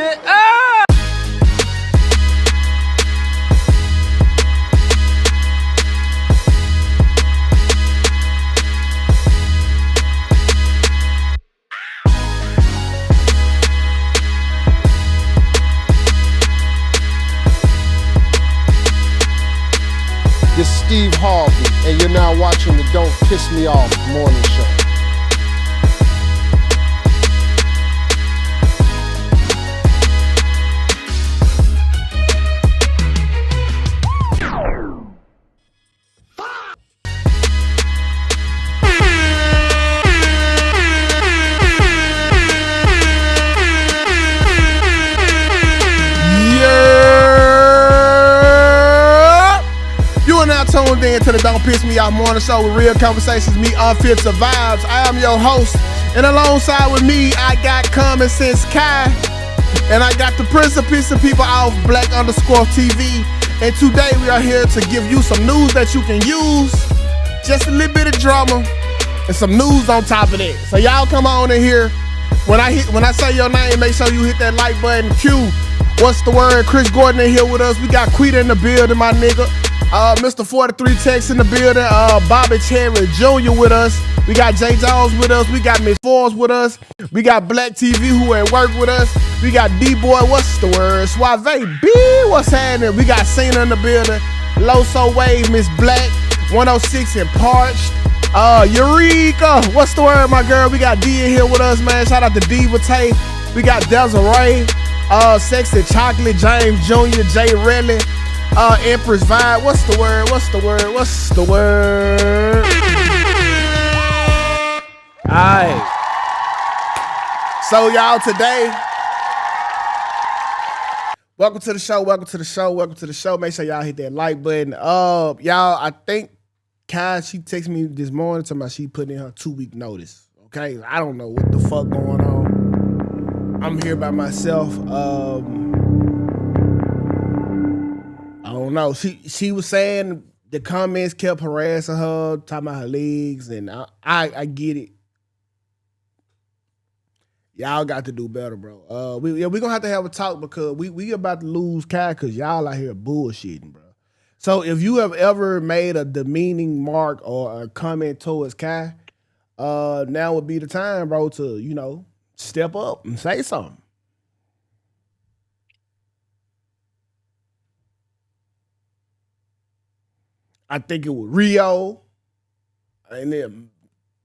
Get up! This is Steve Harvey, and you're now watching the Don't Piss Me Off morning show. Tuned in to the Don't Piss Me Off morning show with real conversations, me unfiltered vibes. I am your host, and alongside with me, I got Common Sense Kai, and I got the Piss People Off Black_TV. And today we are here to give you some news that you can use, just a little bit of drama, and some news on top of that. So y'all come on in here. When I say your name, make sure you hit that like button. Q, what's the word? Chris Gordon in here with us. We got Quita in the building, my nigga. Mr. 43 Tex in the building. Bobby Cherry Jr. with us. We got Jay Jones with us. We got Miss Forbes with us. We got Black TV who at work with us. We got D-Boy, what's the word? Suave B, what's happening? We got Cena in the building. Loso Wave, Miss Black, 106 and Parched. Eureka, what's the word, my girl? We got D in here with us, man. Shout out to Diva Tay. We got Desiree, Sexy Chocolate, James Jr., Jay Relly. Empress Vibe, what's the word? Alright. So y'all today, welcome to the show. Make sure y'all hit that like button. Y'all, I think Kai, she texted me this morning talking about she put in her 2-week notice. Okay? I don't know what the fuck going on. I'm here by myself. I don't know. She was saying the comments kept harassing her, talking about her legs, and I get it. Y'all got to do better, bro. We gonna have to have a talk because we about to lose Kai because y'all out here bullshitting, bro. So if you have ever made a demeaning mark or a comment towards Kai, now would be the time, bro, to step up and say something. I think it was Rio, and then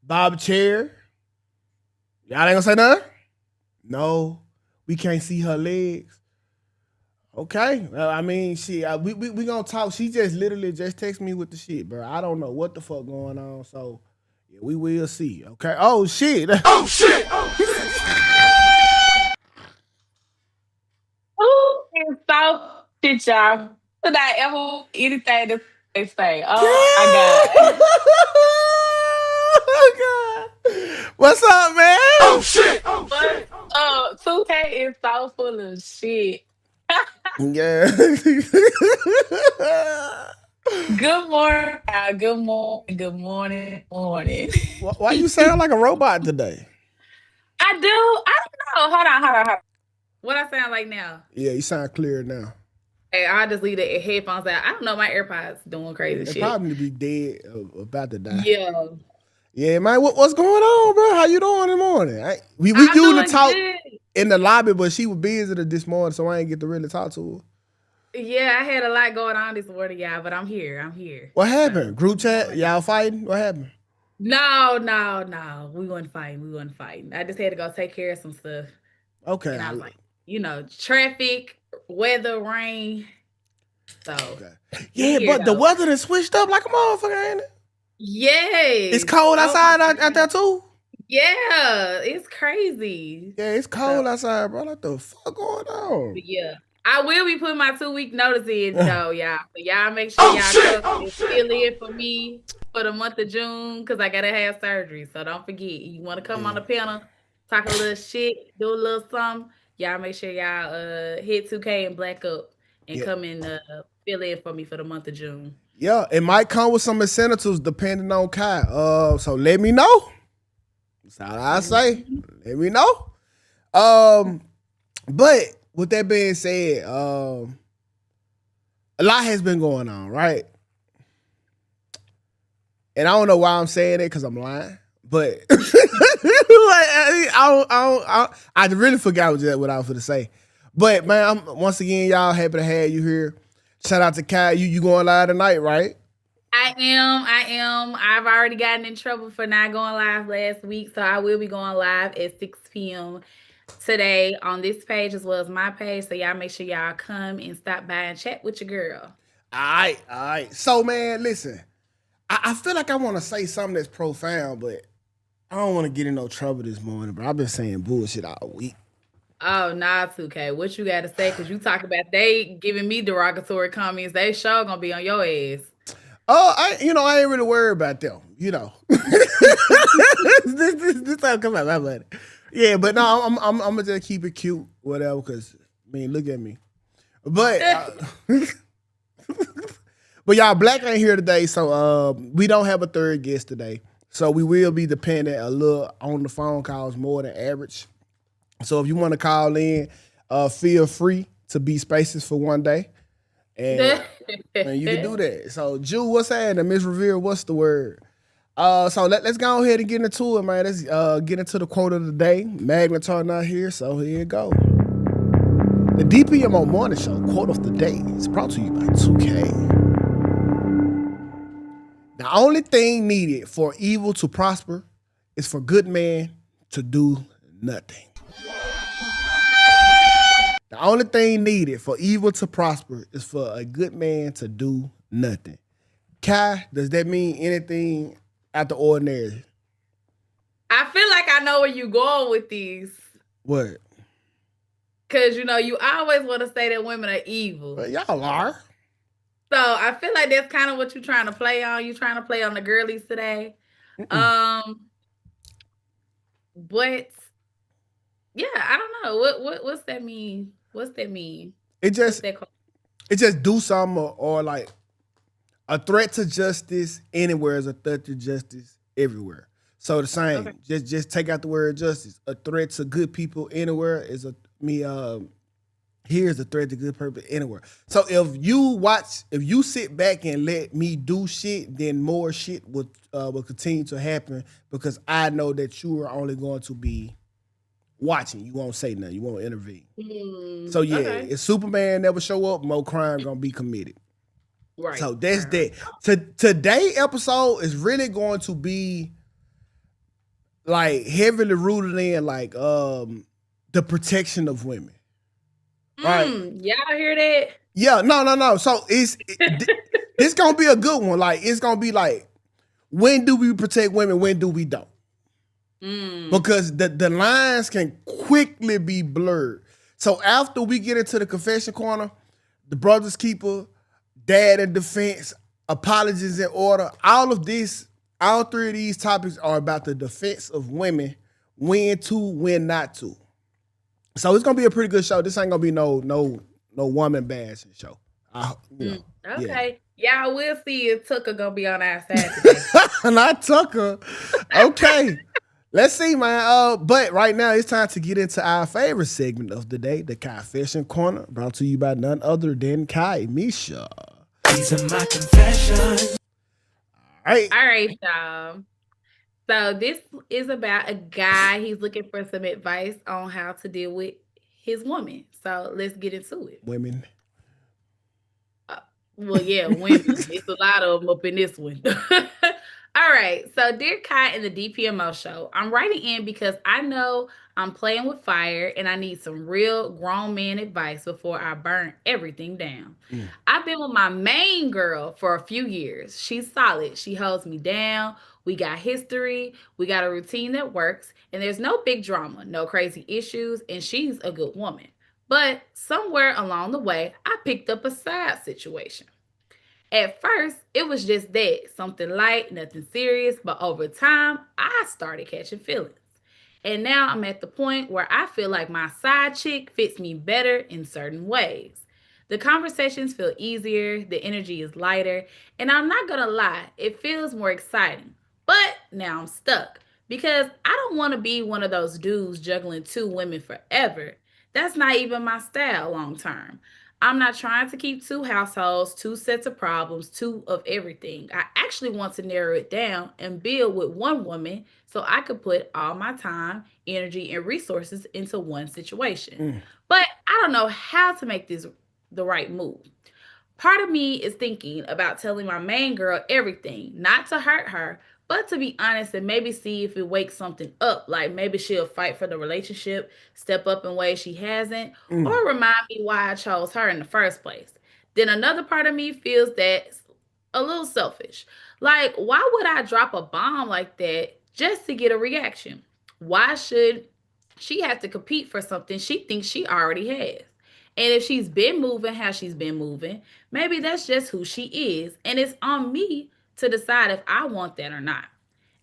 Bob Chair. Y'all ain't gonna say nothing? No, we can't see her legs. Okay, I mean, we gonna talk. She just literally just texted me with the shit, bro. I don't know what the fuck going on, so yeah, we will see. Okay. Oh shit. Oh shit. Who is so shit, y'all? Did I ever anything that they say? Oh my God. What's up, man? Oh shit. God. Tukay is so full of shit. Yeah. Good morning. Good morning. Why you sound like a robot today? I do. I don't know. Hold on. What I sound like now? Yeah, you sound clear now. Hey, I'll just leave the headphones out. I don't know. My AirPods doing crazy shit. They probably be dead, about to die. Yeah. Yeah, man. What's going on, bro? How you doing in the morning? We usually talk in the lobby, but she was busy this morning, so I ain't get to really talk to her. Yeah, I had a lot going on this morning, y'all, but I'm here. What happened? Group chat? Y'all fighting? What happened? No. We wasn't fighting. I just had to go take care of some stuff. Okay. And I was like, traffic, weather, rain. So okay. Yeah, but the weather done switched up like a motherfucker, ain't it? Yes. It's cold outside out there too? Yeah, it's crazy. Yeah, it's cold outside, bro. What the fuck going on? But yeah. I will be putting my 2-week notice in, though, y'all. So y'all make sure y'all come and fill in for me for the month of June because I got to have surgery. So don't forget, you want to come on the panel, talk a little shit, do a little something. Y'all make sure y'all hit Tukay and Black up and come and fill in for me for the month of June. Yeah, it might come with some incentives depending on Kai. So let me know. That's all I say. Let me know. But with that being said, a lot has been going on, right? And I don't know why I'm saying it because I'm lying, but like, I really forgot what I was going to say. But man, I'm once again, y'all happy to have you here. Shout out to Kai. You going live tonight, right? I am. I am. I've already gotten in trouble for not going live last week, so I will be going live at 6 p.m. today on this page as well as my page. So y'all make sure y'all come and stop by and chat with your girl. All right. So man, listen, I feel like I want to say something that's profound, but I don't want to get in no trouble this morning. But I've been saying bullshit all week. Oh, nah, Tukay. What you got to say? Because you talk about they giving me derogatory comments. They sure gonna be on your ass. Oh, I ain't really worried about them. This time come out my money. Yeah, but no, I'm gonna just keep it cute, whatever. Because I mean, look at me. But but y'all, Black ain't here today, so we don't have a third guest today. So we will be dependent a little on the phone calls more than average. So if you want to call in, feel free to be spaces for one day. And you can do that. So, Jew, what's happening? Miss Revere, what's the word? So let's go ahead and get into it, man. Let's get into the quote of the day. Magnetar not here, so here you go. The DPMO Morning Show quote of the day is brought to you by Tukay. The only thing needed for evil to prosper is for good men to do nothing. The only thing needed for evil to prosper is for a good man to do nothing. Kai, does that mean anything out the ordinary? I feel like I know where you going with these. What? Because, you always want to say that women are evil. Well, y'all are. So I feel like that's kind of what you're trying to play on. You're trying to play on the girlies today. But yeah, I don't know. What's that mean? What's that mean? It just do something or like a threat to justice anywhere is a threat to justice everywhere. So the same. Okay. Just take out the word justice. A threat to good people anywhere is here's a threat to good people anywhere. So if you sit back and let me do shit, then more shit will continue to happen because I know that you are only going to be watching. You won't say nothing. You won't intervene. So yeah, if Superman never show up, more crime gonna be committed. Right. So that's that. Today episode is really going to be like heavily rooted in like the protection of women. Right. Y'all hear that? Yeah, no. So it's gonna be a good one. Like it's gonna be like, when do we protect women? When do we don't? Because the lines can quickly be blurred. So after we get into the confession corner, the brother's keeper, dad in defense, apologies in order, all three of these topics are about the defense of women, when to, when not to. So it's gonna be a pretty good show. This ain't gonna be no woman bashing show. Okay. Yeah, we'll see if Tucker gonna be on our side today. Not Tucker. Okay. Let's see, man. But right now it's time to get into our favorite segment of the day, the Confession Corner, brought to you by none other than Kai Misha. These are my confessions. All right, y'all. So this is about a guy. He's looking for some advice on how to deal with his woman. So let's get into it. Women. Well, yeah, women. It's a lot of them up in this one. All right. So, dear Kai in the DPMO show, I'm writing in because I know I'm playing with fire and I need some real grown man advice before I burn everything down. I've been with my main girl for a few years. She's solid. She holds me down. We got history. We got a routine that works. And there's no big drama, no crazy issues. And she's a good woman. But somewhere along the way, I picked up a side situation. At first, it was just that, something light, nothing serious, but over time, I started catching feelings. And now I'm at the point where I feel like my side chick fits me better in certain ways. The conversations feel easier, the energy is lighter, and I'm not gonna lie, it feels more exciting. But now I'm stuck because I don't want to be one of those dudes juggling two women forever. That's not even my style long term. I'm not trying to keep two households, two sets of problems, two of everything. I actually want to narrow it down and build with one woman so I could put all my time, energy, and resources into one situation. Mm. But I don't know how to make this the right move. Part of me is thinking about telling my main girl everything, not to hurt her, but to be honest and maybe see if it wakes something up. Like maybe she'll fight for the relationship, step up in ways she hasn't, or Mm. remind me why I chose her in the first place. Then another part of me feels that a little selfish. Like, why would I drop a bomb like that just to get a reaction? Why should she have to compete for something she thinks she already has? And if she's been moving how she's been moving, maybe that's just who she is. And it's on me to decide if I want that or not.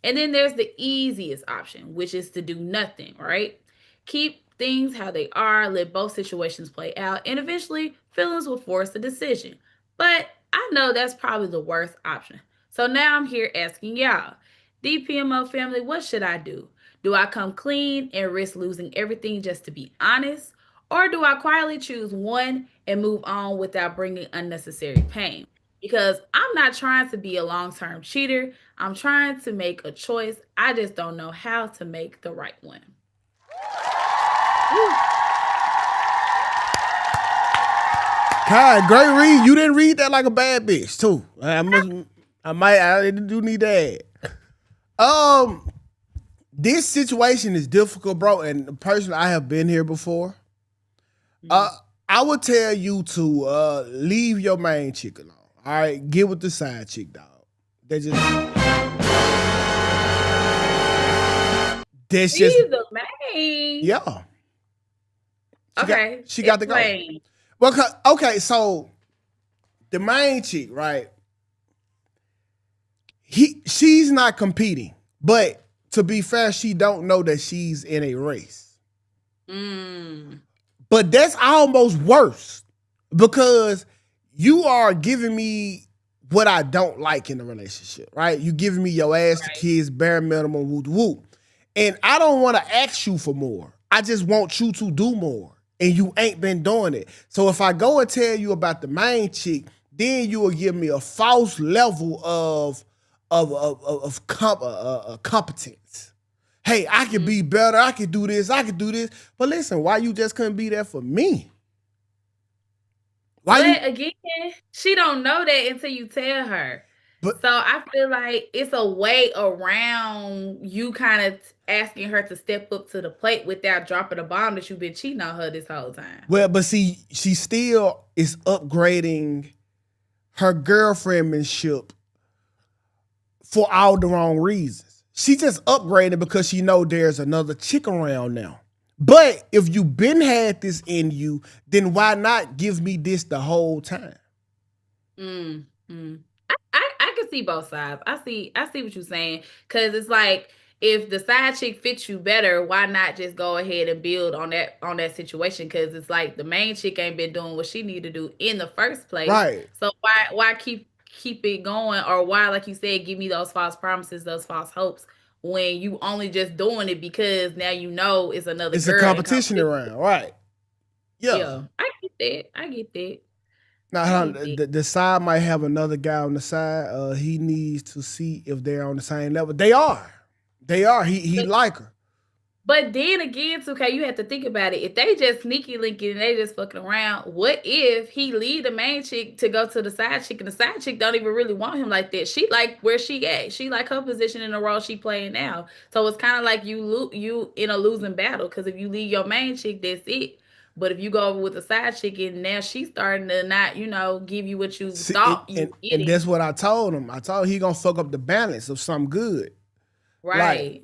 And then there's the easiest option, which is to do nothing, right? Keep things how they are, let both situations play out, and eventually feelings will force the decision. But I know that's probably the worst option. So now I'm here asking y'all, DPMO family, what should I do? Do I come clean and risk losing everything just to be honest? Or do I quietly choose one and move on without bringing unnecessary pain? Because I'm not trying to be a long term cheater. I'm trying to make a choice. I just don't know how to make the right one. Woo. Kai, great read. You didn't read that like a bad bitch too. I do need that. This situation is difficult, bro. And personally, I have been here before. I would tell you to leave your main chick alone. All right, get with the side chick, dog. They just that's just She's the main. yeah. Okay. She got to go. Explain. Well, okay, so the main chick, right? She's not competing, but to be fair, she don't know that she's in a race. But that's almost worse because you are giving me what I don't like in a relationship, right? You giving me your ass to Right. kids, bare minimum, woo woo. And I don't want to ask you for more. I just want you to do more. And you ain't been doing it. So if I go and tell you about the main chick, then you will give me a false level of competence. Hey, I can be better. I can do this. I can do this. But listen, why you just couldn't be there for me? Why But you? again, she don't know that until you tell her. But So I feel like it's a way around you kind of asking her to step up to the plate without dropping a bomb that you've been cheating on her this whole time. well, but see, she still is upgrading her girlfriendmanship for all the wrong reasons. She just upgraded because she know there's another chick around now. But if you been had this in you, then why not give me this the whole time? Mm, mm. I can see both sides. I see what you're saying. Cause it's like if the side chick fits you better, why not just go ahead and build on that situation? Cause it's like the main chick ain't been doing what she need to do in the first place. Right. So why keep it going, or why, like you said, give me those false promises, those false hopes when you only just doing it because now you know it's another It's a girl in competition competition. around, right? Yeah. Yeah, I get that. I get that. Now, I hold get on, that. the side might have another guy on the side. He needs to see if they're on the same level. They are. They are. He like her. But then again, okay, you have to think about it. If they just sneaky linking and they just fucking around, what if he lead the main chick to go to the side chick and the side chick don't even really want him like that? She like where she at. She like her position in the role she playing now. So it's kind of like you in a losing battle because if you leave your main chick, that's it. But if you go over with the side chick and now she's starting to not, give you what you See, thought you were and that's getting, what I told him. I told him he gonna fuck up the balance of something good. Like, right?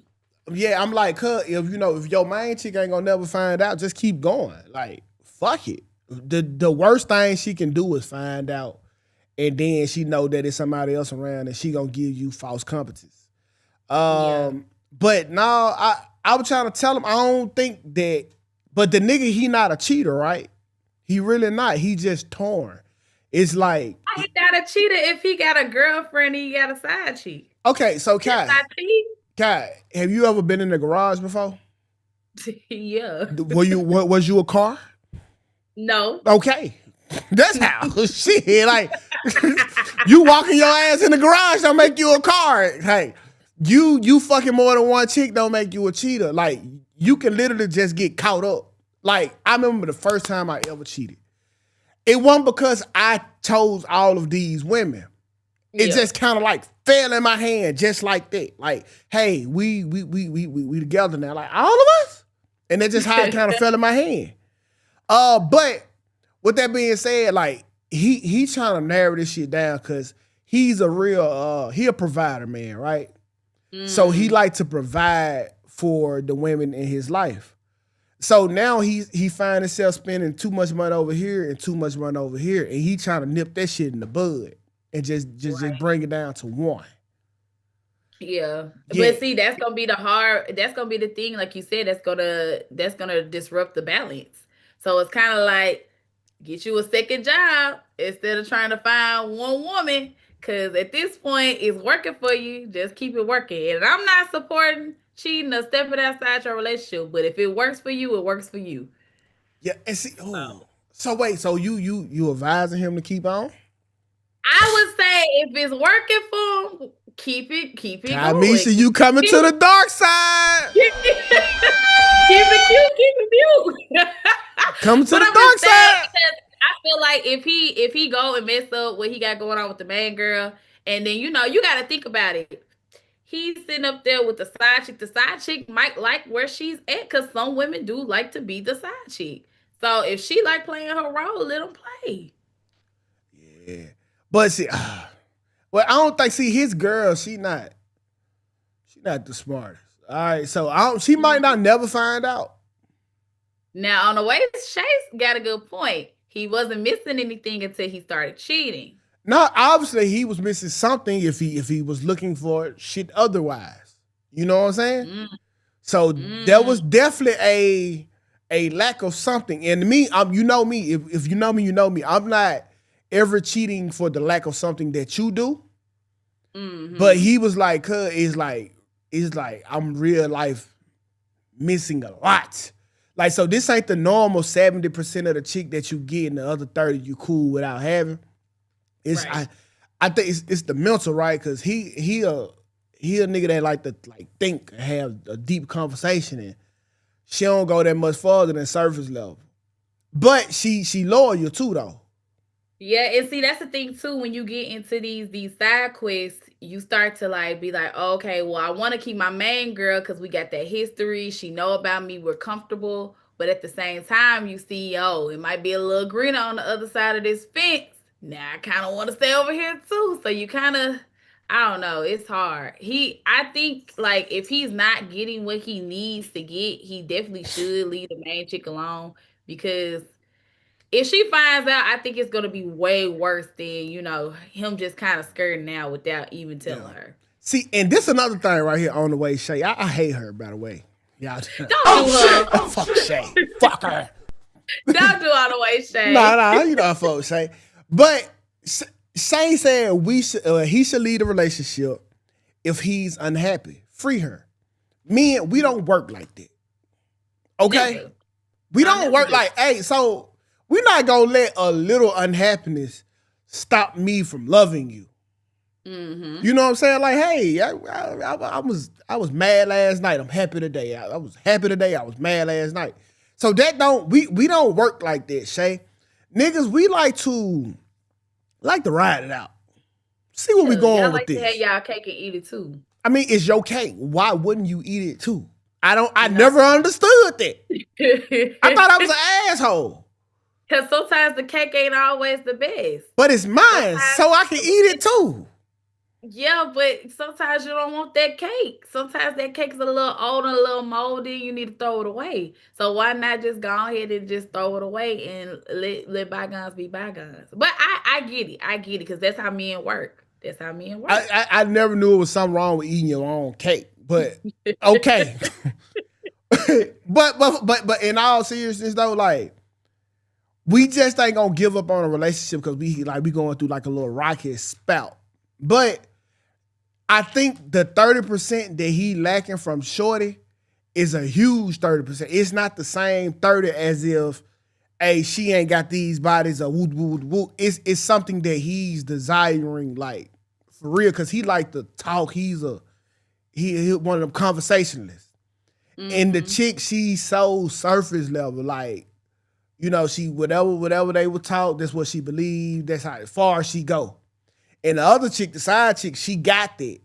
yeah, I'm like, her, if your main chick ain't gonna never find out, just keep going. Like, fuck it. The worst thing she can do is find out, and then she know that it's somebody else around, and she gonna give you false competence. Yeah. But no, I was trying to tell him I don't think that. But the nigga, he not a cheater, right? He really not. He just torn. It's like, He got a cheater if he got a girlfriend and he got a side chick. okay, so That's not cheating. Kai, have you ever been in the garage before? Yeah. Was you a car? No. Okay. That's how. Shit, like you walking your ass in the garage don't make you a car. Hey, you fucking more than one chick don't make you a cheater. Like you can literally just get caught up. Like I remember the first time I ever cheated. It wasn't because I chose all of these women. It just kind of like fell in my hand just like that. Like, hey, we together now. Like all of us, and that's just how it kind of fell in my hand. But with that being said, like he's trying to narrow this shit down because he's a real he a provider, man, right? So he like to provide for the women in his life. So now he find himself spending too much money over here and too much money over here, and he trying to nip that shit in the bud and just bring it down to one. Yeah. But see, that's gonna be the thing, like you said, that's gonna disrupt the balance. So it's kind of like get you a second job instead of trying to find one woman. Cause at this point, it's working for you. Just keep it working. And I'm not supporting cheating or stepping outside your relationship. But if it works for you, it works for you. Yeah, and see, so wait, so you advising him to keep on? I would say if it's working for him, keep it going. Misha, you coming to the dark side. Keep it cute. Come to the dark side. I feel like if he go and mess up what he got going on with the main girl, and then you got to think about it. He's sitting up there with the side chick. The side chick might like where she's at because some women do like to be the side chick. So if she like playing her role, let them play. Yeah, but see, well, I don't think his girl. She not the smartest. All right, so she might not never find out. Now on the way, Shay's got a good point. He wasn't missing anything until he started cheating. No, obviously he was missing something if he was looking for shit otherwise. You know what I'm saying? So there was definitely a lack of something. And me, you know me. If you know me, you know me. I'm not ever cheating for the lack of something that you do. But he was like, it's like I'm real life missing a lot. Like, so this ain't the normal 70% of the chick that you get and the other 30 you cool without having. It's right. I think it's the mental, right? Because he a nigga that like to think and have a deep conversation, and she don't go that much farther than surface level. But she loyal too though. Yeah, and see that's the thing too. When you get into these side quests, you start to be like, oh, okay, well I want to keep my main girl because we got that history. She know about me. We're comfortable, but at the same time, you see, it might be a little greener on the other side of this fence. Now I kind of want to stay over here too. So you kind of, I don't know. It's hard. I think if he's not getting what he needs to get, he definitely should leave the main chick alone, because if she finds out, I think it's going to be way worse than, him just kind of skirting out without even telling her. See, and this is another thing right here on the way, Shay. I hate her, by the way. Y'all don't do her. Oh, fuck Shay. Fuck her. Don't do all the way, Shay. Nah, you know I fuck Shay. But Shay said he should leave the relationship if he's unhappy. Free her. Men, we don't work like that. Okay? Never. We don't work like, hey, so we're not gonna let a little unhappiness stop me from loving you. Mm-hmm. You know what I'm saying? Like, hey, I was mad last night. I'm happy today. I was happy today. I was mad last night. So that we don't work like that, Shay. Niggas, we like to ride it out. See where we going with this. Y'all like to have y'all cake and eat it too. I mean, it's your cake. Why wouldn't you eat it too? I never understood that. I thought I was an asshole. Because sometimes the cake ain't always the best. But it's mine, so I can eat it too. Yeah, but sometimes you don't want that cake. Sometimes that cake's a little old and a little moldy. You need to throw it away. So why not just go ahead and just throw it away and let bygones be bygones? But I get it. I get it because that's how men work. That's how men work. I never knew it was something wrong with eating your own cake. But okay. but in all seriousness though, we just ain't gonna give up on a relationship because we going through a little rocky spout. But I think the 30% that he lacking from Shorty is a huge 30%. It's not the same 30 as if, hey, she ain't got these bodies or woo woo woo. It's something that he's desiring, like for real, because he like to talk. He's he one of them conversationalists. And the chick, she's so surface level, like, you know, she whatever they would talk, that's what she believed. That's how far she go. And the other chick, the side chick, she got that.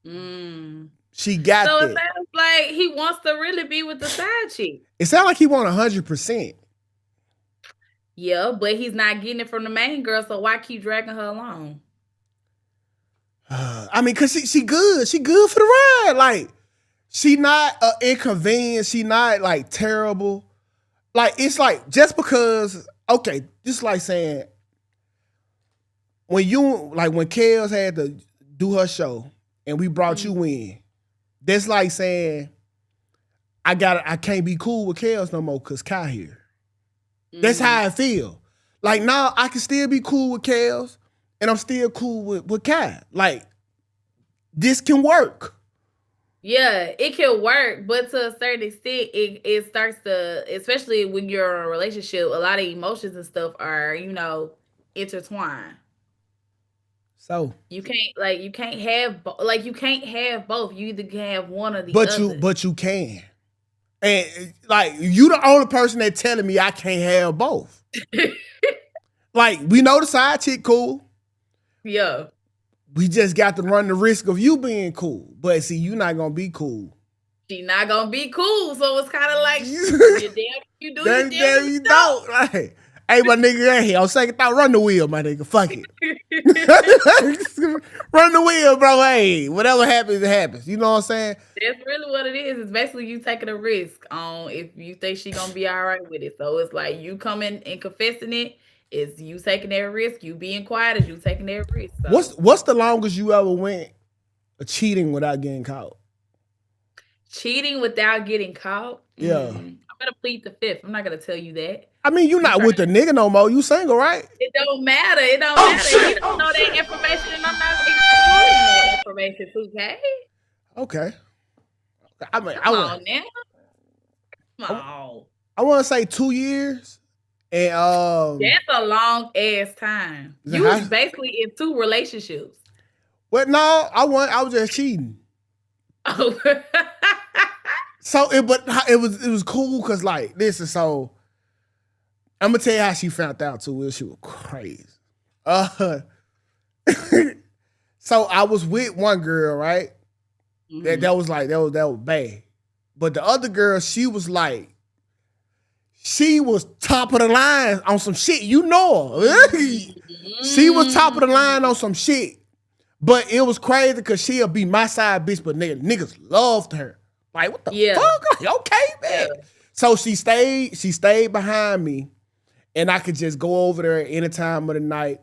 She got So that. it sounds like he wants to really be with the side chick. It sounds like he want 100%. Yeah, but he's not getting it from the main girl, so why keep dragging her along? I mean, cause she good. She good for the ride. Like, she not inconvenience. She not like terrible. Like, it's like just because, okay, just like saying when Kels had to do her show and we brought you in, that's like saying I can't be cool with Kels no more because Kai here. That's how I feel. Like, now I can still be cool with Kels and I'm still cool with Kai. Like, this can work. Yeah, it can work, but to a certain extent, it starts to, especially when you're in a relationship, a lot of emotions and stuff are, intertwined. So you can't have both. You either can have one or the other. But you can. And like, you the only person that telling me I can't have both. Like, we know the side chick cool. Yeah. We just got to run the risk of you being cool. But see, you not gonna be cool. She not gonna be cool. So it's kind of like you damn you don't. Like, hey, my nigga, hey, on second thought, run the wheel, my nigga. Fuck it. Run the wheel, bro. Hey, whatever happens, it happens. You know what I'm saying? That's really what it is. It's basically you taking a risk on if you think she gonna be all right with it. So it's like you coming and confessing it. Is you taking that risk? You being quiet? Is you taking that risk? So. What's the longest you ever went cheating without getting caught? Cheating without getting caught? Yeah. I'm gonna plead the fifth. I'm not gonna tell you that. I mean, you not with the nigga no more. You single, right? It don't matter. It don't matter. You don't know that information, and I'm not exploring that information, Tukay. Okay. Come on now. Come on. I want to say 2 years. And that's a long ass time. You was basically in 2 relationships. Well, no, I was just cheating. Oh. So it was cool because, like, listen, so I'm gonna tell you how she found out too. She was crazy. So I was with one girl, right? That was bad. But the other girl, she was top of the line on some shit. You know her. She was top of the line on some shit. But it was crazy because she'll be my side bitch, but niggas loved her. Like, what the fuck? Like, okay, man. Yeah. So she stayed behind me, and I could just go over there any time of the night.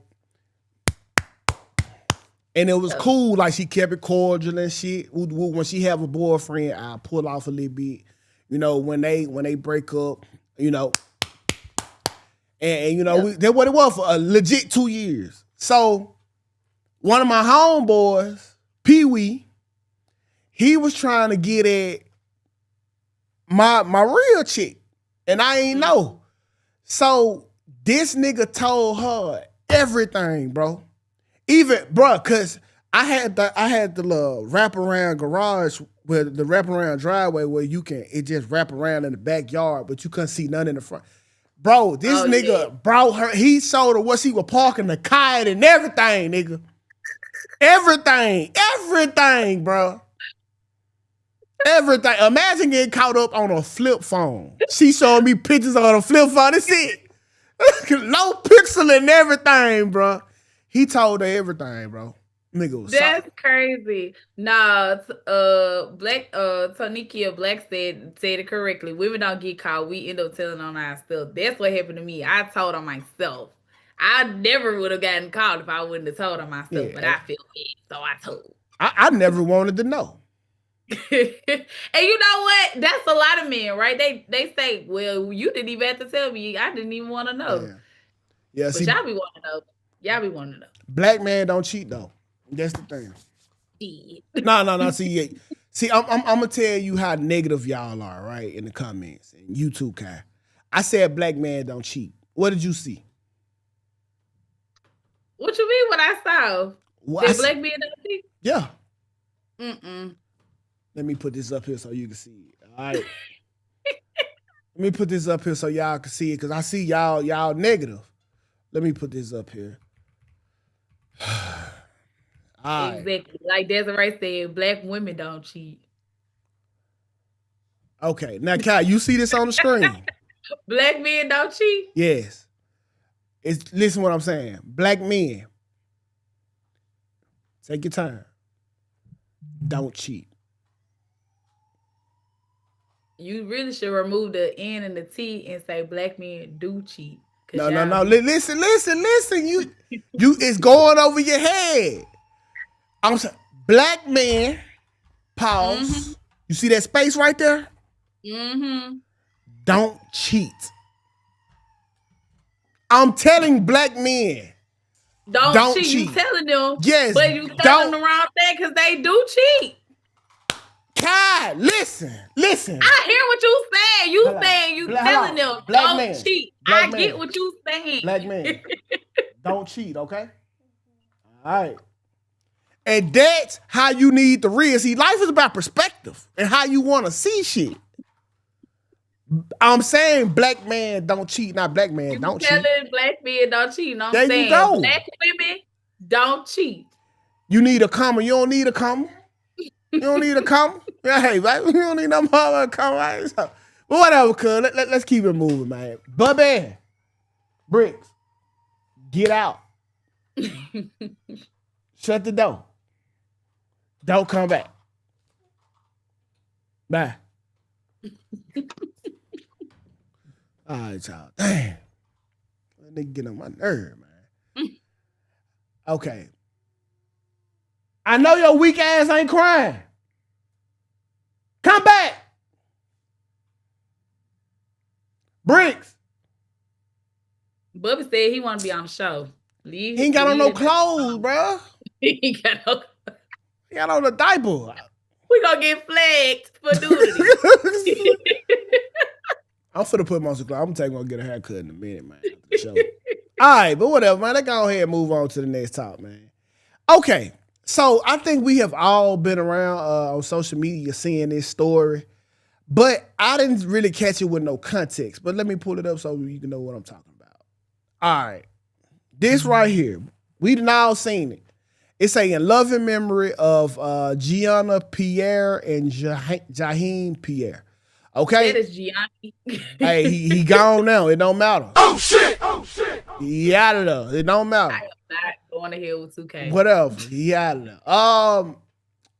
And it was cool. Like, she kept it cordial and shit. When she have a boyfriend, I pull off a little bit. You know, when they break up, you know. And you know, that's what it was for a legit 2 years. So one of my homeboys, Pee Wee, he was trying to get at my real chick. And I ain't know. So this nigga told her everything, bro. Even, bro, cause I had the little wraparound garage where the wraparound driveway where it just wrap around in the backyard, but you couldn't see none in the front. Bro, this nigga brought her, he showed her what she was parking the kite and everything, nigga. Everything, bro. Everything. Imagine getting caught up on a flip phone. She showed me pictures on a flip phone. That's it. No pixel and everything, bro. He told her everything, bro. Nigga was That's crazy. Nah, Tonikia Black said it correctly. Women don't get caught. We end up telling on our stuff. That's what happened to me. I told on myself. I never would have gotten caught if I wouldn't have told on myself, but I feel bad, so I told. I never wanted to know. And you know what? That's a lot of men, right? They say, well, you didn't even have to tell me. I didn't even want to know. Yeah. But y'all be wanting to know. Y'all be wanting to know. Black man don't cheat though. That's the thing. No. See, I'm gonna tell you how negative y'all are, right? In the comments, and you too, Kai. I said black man don't cheat. What did you see? What you mean? What I saw? What I Did see- black men don't cheat? Yeah. Mm-mm. Let me put this up here so you can see it. All right. Let me put this up here so y'all can see it, because I see y'all negative. Let me put this up here. All right. Exactly. Like Desiree said, black women don't cheat. Okay. Now, Kai, you see this on the screen? Black men don't cheat. Yes. Listen what I'm saying. Black men, take your time. Don't cheat. You really should remove the N and the T and say black men do cheat. No. Listen. You it's going over your head. I'm saying black men, pause. Mm-hmm. You see that space right there? Mm-hmm. Don't cheat. I'm telling black men. Don't cheat. You telling them. Yes. But you telling them the wrong thing because they do cheat. Kai, listen. I hear what you saying. You saying you telling them don't cheat. I get what you saying. Black man, don't cheat, okay? All right. And that's how you need to read. See, life is about perspective and how you want to see shit. I'm saying black man don't cheat, not black man don't cheat. Telling black men don't cheat. No, I'm there saying you go. black women don't cheat. You need a comma. You don't need a comma. You don't need a comma. Yeah, hey, right? You don't need no more comma. Right? So, but whatever, cuz. Let's keep it moving, man. Bubby, Bricks, get out. Shut the door. Don't come back. Bye. All right, y'all. Damn. That nigga get on my nerve, man. Okay. I know your weak ass ain't crying. Come back. Bricks. Bubby said he want to be on the show. He ain't got on no clothes, bro. He got on a diaper. We gonna get flagged for nudity. I'm finna put him on some clothes. I'm gonna get a haircut in a minute, man. After the show. All right, but whatever, man. Let's go ahead and move on to the next talk, man. Okay, so I think we have all been around on social media seeing this story, but I didn't really catch it with no context. But let me pull it up so you can know what I'm talking about. All right, this right here, we done all seen it. It's a in loving memory of Gianna Pierre and Jaheem Pierre. Okay. That is Gianni. Hey, he gone now. It don't matter. Oh shit! He out of there. It don't matter. I am not going to hell with Tukay. Whatever. He out of there.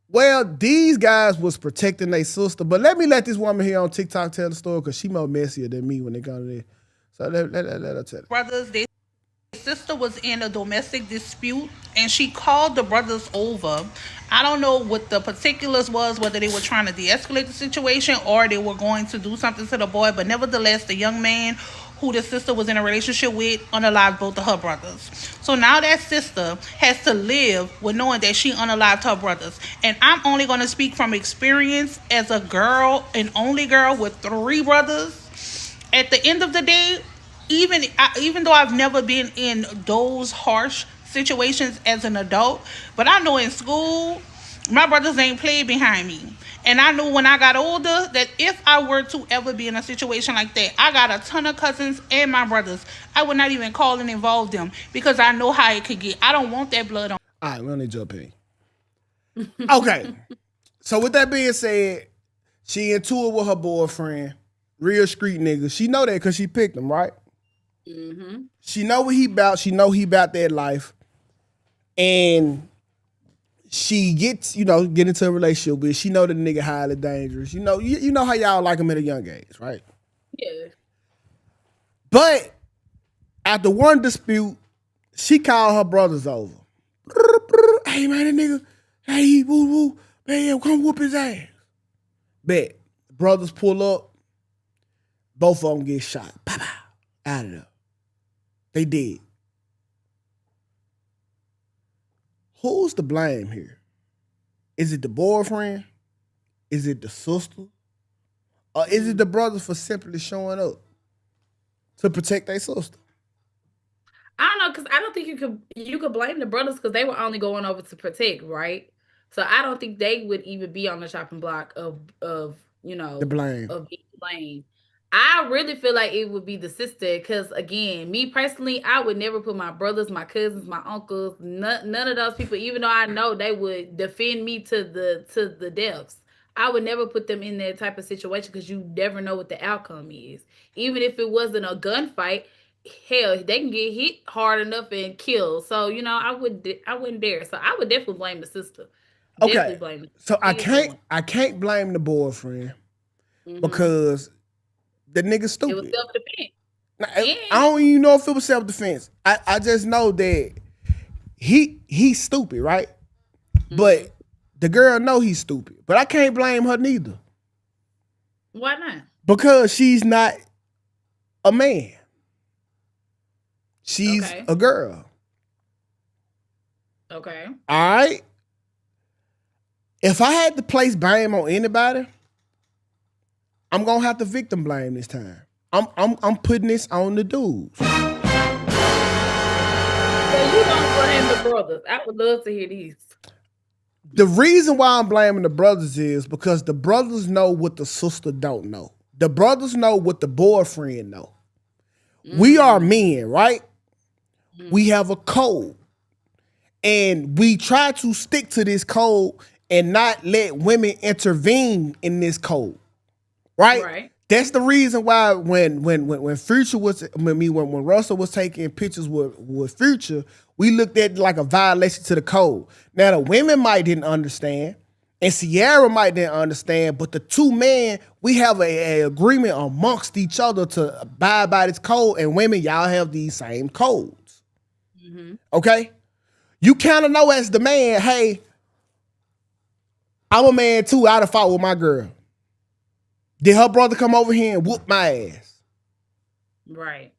Well, these guys was protecting their sister, but let this woman here on TikTok tell the story because she more messier than me when it comes to this. So let her tell it. Brothers, their sister was in a domestic dispute and she called the brothers over. I don't know what the particulars was, whether they were trying to de-escalate the situation or they were going to do something to the boy, but nevertheless, the young man who the sister was in a relationship with unalived both of her brothers. So now that sister has to live with knowing that she unalived her brothers. And I'm only going to speak from experience as a girl, an only girl with 3 brothers. At the end of the day, even though I've never been in those harsh situations as an adult, but I know in school, my brothers ain't played behind me. And I knew when I got older that if I were to ever be in a situation like that, I got a ton of cousins and my brothers. I would not even call and involve them because I know how it could get. I don't want that blood on. All right, we don't need your opinion. Okay. So with that being said, she into it with her boyfriend, real street nigga. She know that because she picked him, right? Mm-hmm. She know what he about. She know he about that life. And she gets, get into a relationship with. She know the nigga highly dangerous. You know how y'all like him at a young age, right? Yeah. But after one dispute, she called her brothers over. Hey man, that nigga, hey woo woo, man, come whoop his ass. Bet brothers pull up, both of them get shot. Pow, pow, out of there. They did. Who's to blame here? Is it the boyfriend Is it the sister? Or is it the brothers for simply showing up to protect their sister? I don't know, because I don't think you could blame the brothers because they were only going over to protect, right? So I don't think they would even be on the chopping block of The blame. of being blamed. I really feel like it would be the sister because again, me personally, I would never put my brothers, my cousins, my uncles, none of those people, even though I know they would defend me to the depths. I would never put them in that type of situation because you never know what the outcome is. Even if it wasn't a gunfight, hell, they can get hit hard enough and killed. So I wouldn't dare. So I would definitely blame the sister. Definitely Okay. blame the So I She's the can't one. I can't blame the boyfriend Hmm. because the nigga It was stupid. self defense. Now, I And don't even know if it was self defense. I just know that he's stupid, right? mhm. But the girl know he's stupid. But I can't blame her neither. Why not? Because she's not a man. She's Okay. a girl. Okay. All right. If I had to place blame on anybody, I'm gonna have to victim blame this time. I'm putting this on the dudes. So you don't blame the brothers. I would love to hear these. The reason why I'm blaming the brothers is because the brothers know what the sister don't know. The brothers know what the boyfriend know. We are Mm, men, right? We mm, have a code. And we try to stick to this code and not let women intervene in this code. Right? right. That's the reason why when Future was when Russell was taking pictures with Future, we looked at it like a violation to the code. Now the women might didn't understand, and Sierra might didn't understand, but the two men, we have a agreement amongst each other to abide by this code, and women, y'all have these same codes. Hmm. Okay? You kind of know as the man, hey, I'm a man too. I'd have fought with my girl. Did her brother come over here and whoop my ass? Right.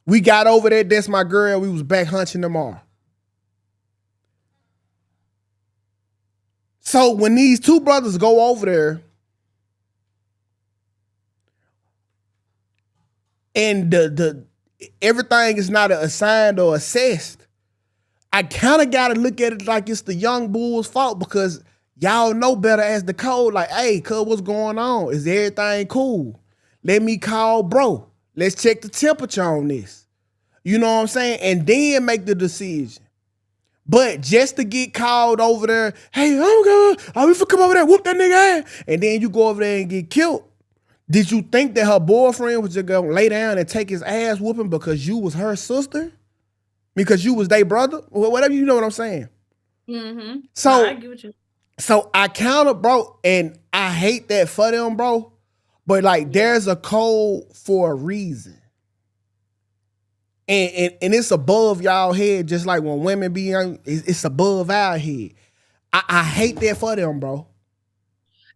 We got over there. That's my girl. We was back hunching tomorrow. So when these two brothers go over there and the everything is not assigned or assessed, I kind of got to look at it like it's the young bull's fault because y'all know better as the code. Like, hey, cuz, what's going on? Is everything cool? Let me call bro. Let's check the temperature on this. You know what I'm saying? And then make the decision. But just to get called over there, hey, oh God, I will come over there, whoop that nigga ass, and then you go over there and get killed. Did you think that her boyfriend was just gonna lay down and take his ass whooping because you was her sister? Because you was their brother? Whatever, you know what I'm saying. Hmm. No, I So, get what you. I counter, bro, and I hate that for them, bro. But like, Yeah. there's a code for a reason. And it's above y'all head, just like when women be young, it's above our head. I hate that for them, bro.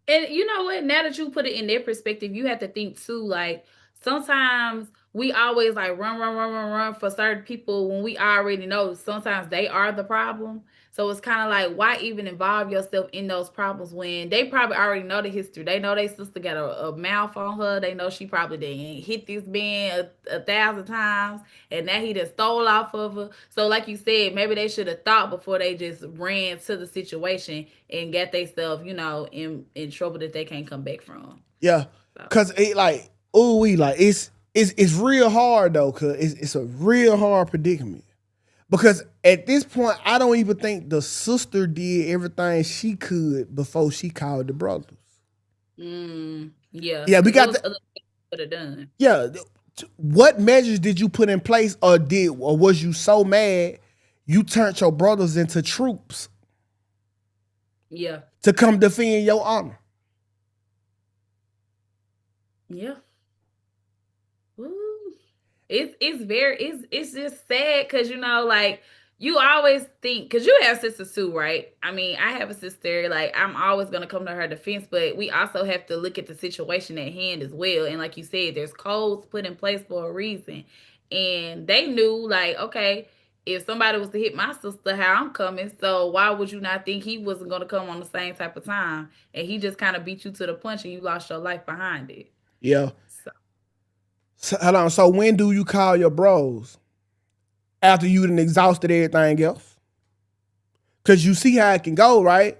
And you know what? Now that you put it in their perspective, you have to think too. Like sometimes we always like run, run, run, run, run for certain people when we already know sometimes they are the problem. So it's kind of like why even involve yourself in those problems when they probably already know the history. They know their sister got a mouth on her. They know she probably didn't hit this man a thousand times, and now he just stole off of her. So like you said, maybe they should have thought before they just ran to the situation and got themselves, in trouble that they can't come back from. Yeah, So, cause it like, ooh, we like it's real hard though, cause it's a real hard predicament. Because at this point, I don't even think the sister did everything she could before she called the brothers. yeah, Yeah, we because it got was the other things could have done. yeah. What measures did you put in place, or was you so mad you turned your brothers into troops Yeah, to come defend your honor? yeah. Woo. It's just sad because like you always think because you have sisters too, right? I mean, I have a sister. Like I'm always gonna come to her defense, but we also have to look at the situation at hand as well. And like you said, there's codes put in place for a reason, and they knew like okay. if somebody was to hit my sister, how I'm coming, so why would you not think he wasn't gonna come on the same type of time? And he just kind of beat you to the punch, and you lost your life behind it. Yeah. So Hold on. So when do you call your bros? After you done exhausted everything else? Because you see how it can go, right?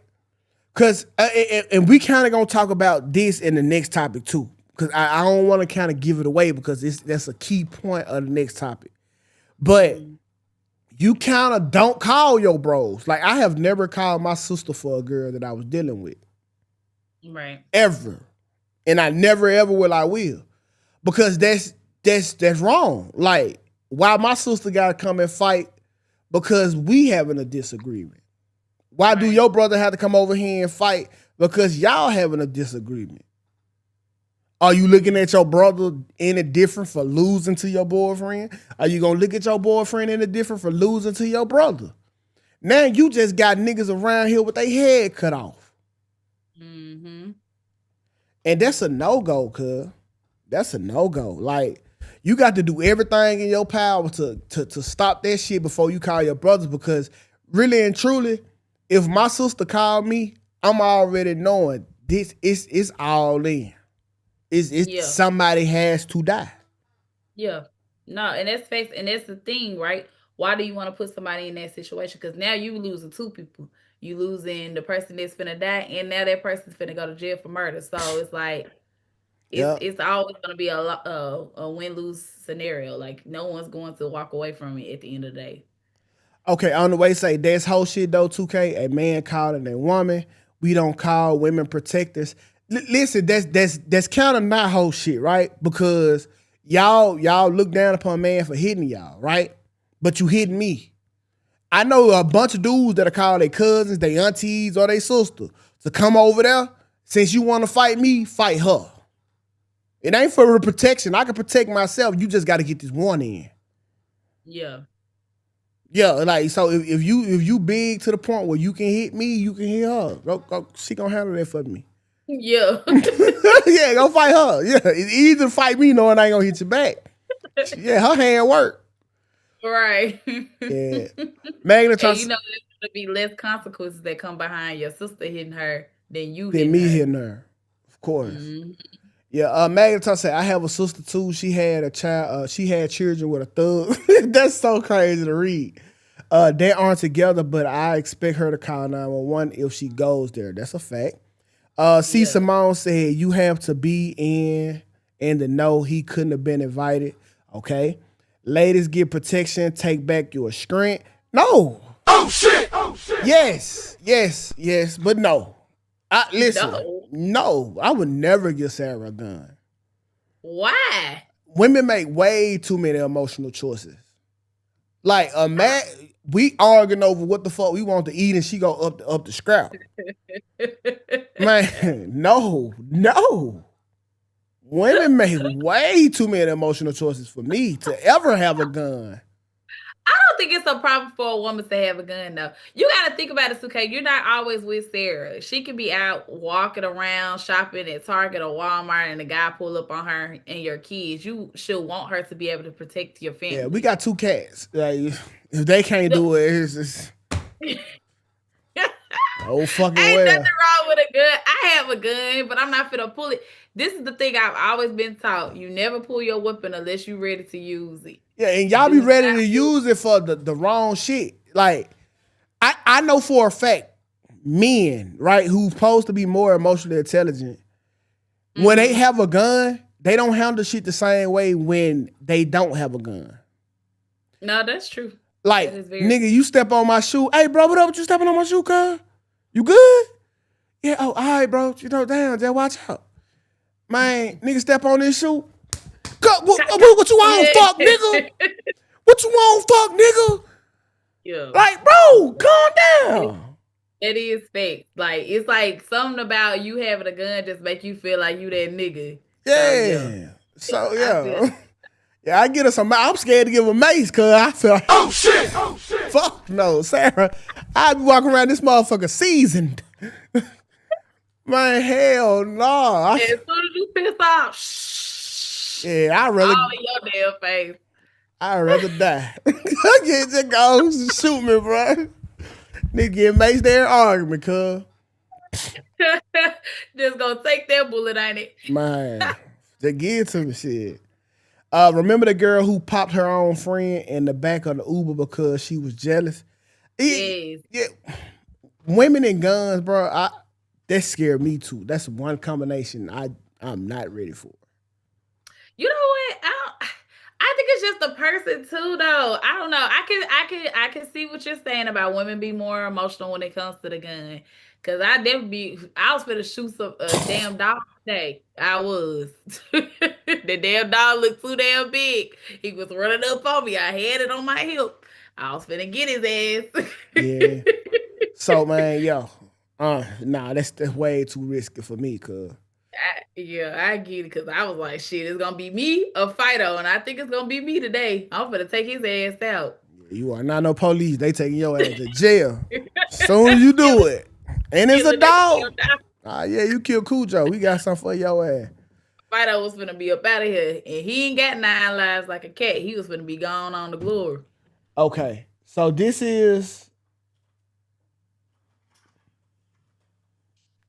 Because, and we kind of going to talk about this in the next topic too. Because I don't want to kind of give it away because that's a key point of the next topic. But you kind of don't call your bros. Like, I have never called my sister for a girl that I was dealing with. right. Ever. And I never, ever will. Because that's wrong. Like, why my sister got to come and fight because we having a disagreement? Why do your brother have to come over here and fight because y'all having a disagreement? Are you looking at your brother any different for losing to your boyfriend? Are you going to look at your boyfriend any different for losing to your brother? Now you just got niggas around here with their head cut off. Mm-hmm. And that's a no-go, cuz. That's a no-go. Like, you got to do everything in your power to stop that shit before you call your brothers, because really and truly, if my sister called me, I'm already knowing this is all in. It's somebody has to die. Yeah. No, and that's the thing, right? Why do you want to put somebody in that situation? Because now you losing two people. You losing the person that's finna die, and now that person's finna go to jail for murder. So it's like it's always gonna be a win-lose scenario. Like, no one's going to walk away from it at the end of the day. Okay, on the way, say that's whole shit though, Tukay. A man calling a woman. We don't call women protectors. Listen, that's kind of not whole shit, right? Because y'all look down upon a man for hitting y'all, right? But you hitting me. I know a bunch of dudes that are called their cousins, their aunties, or their sister to come over there. Since you want to fight me, fight her. It ain't for protection. I can protect myself. You just got to get this one in. Yeah. Yeah, like, so if you big to the point where you can hit me, you can hit her. Go, she gonna handle that for me. Yeah. Yeah, go fight her. Yeah, it's easy to fight me knowing I ain't gonna hit you back. Yeah, her hand work. Right. Yeah. Magna And there's gonna be less consequences that come behind your sister hitting her than you hitting me her. hitting her. Of course. Mm-hmm. Yeah, Magna said, I have a sister too. She had a child, she had children with a thug. That's so crazy to read. They aren't together, but I expect her to call 911 if she goes there. That's a fact. Simone said, you have to be in and to know he couldn't have been invited. Okay. Ladies, get protection. Take back your strength. No. Oh, shit. Yes. But no. Listen. No. I would never give Sarah a gun. Why? Women make way too many emotional choices. Like, we arguing over what the fuck we want to eat, and she go up the scrap. Man, no. Women make way too many emotional choices for me to ever have a gun. I don't think it's a problem for a woman to have a gun, though. You got to think about it, okay? You're not always with Sarah. She could be out walking around, shopping at Target or Walmart, and a guy pull up on her and your kids. You should want her to be able to protect your family. Yeah, we got 2 cats. Like, if they can't do it, it's just... Oh, fucking Ain't well. nothing wrong with a gun. I have a gun, but I'm not finna pull it. This is the thing I've always been taught. You never pull your weapon unless you're ready to use it. Yeah, and y'all be ready to use it for the wrong shit. Like, I know for a fact, men, right, who's supposed to be more emotionally intelligent, when they have a gun, they don't handle shit the same way when they don't have a gun. No, that's true. Like, nigga, you step on my shoe. Hey, bro, what up? You stepping on my shoe, cuz? You good? Yeah, oh, all right, bro. You know, damn, just watch out. Man, nigga, step on this shoe. What you want, fuck, nigga? What you want, fuck, nigga? Yeah. Like, bro, calm down. It is fake. Like, it's like something about you having a gun just make you feel like you that nigga. Yeah. So, yeah, I get her some. I'm scared to give a mace, cuz I feel like, oh shit. Fuck no, Sarah. I be walking around this motherfucker seasoned. Man, hell no. As soon as you piss off, yeah, I'd rather. All in your damn face. I'd rather die. Just go shoot me, bro. Nigga get maced there argument, cuz. Just gonna take that bullet, ain't it? Man, just give it to me, shit. Remember the girl who popped her own friend in the back of the Uber because she was jealous? Yes. Yeah. Women and guns, bro. That scared me too. That's one combination I'm not ready for. You know what? I think it's just the person too, though. I don't know. I can see what you're saying about women be more emotional when it comes to the gun. Cause I was finna shoot a damn dog today. I was. The damn dog looked too damn big. He was running up on me. I had it on my hip. I was finna get his ass. Yeah. So man, yo, nah, that's way too risky for me, cuz. I get it because I was like, shit, it's gonna be me, a Fido, and I think it's gonna be me today. I'm gonna take his ass out. You are not no police. They taking your ass to jail. Soon as you do it. And it's a dog. Yeah, you kill Cujo. We got something for your ass. Fido was gonna be up out of here, and he ain't got 9 lives like a cat. He was gonna be gone on the glory. Okay, so this is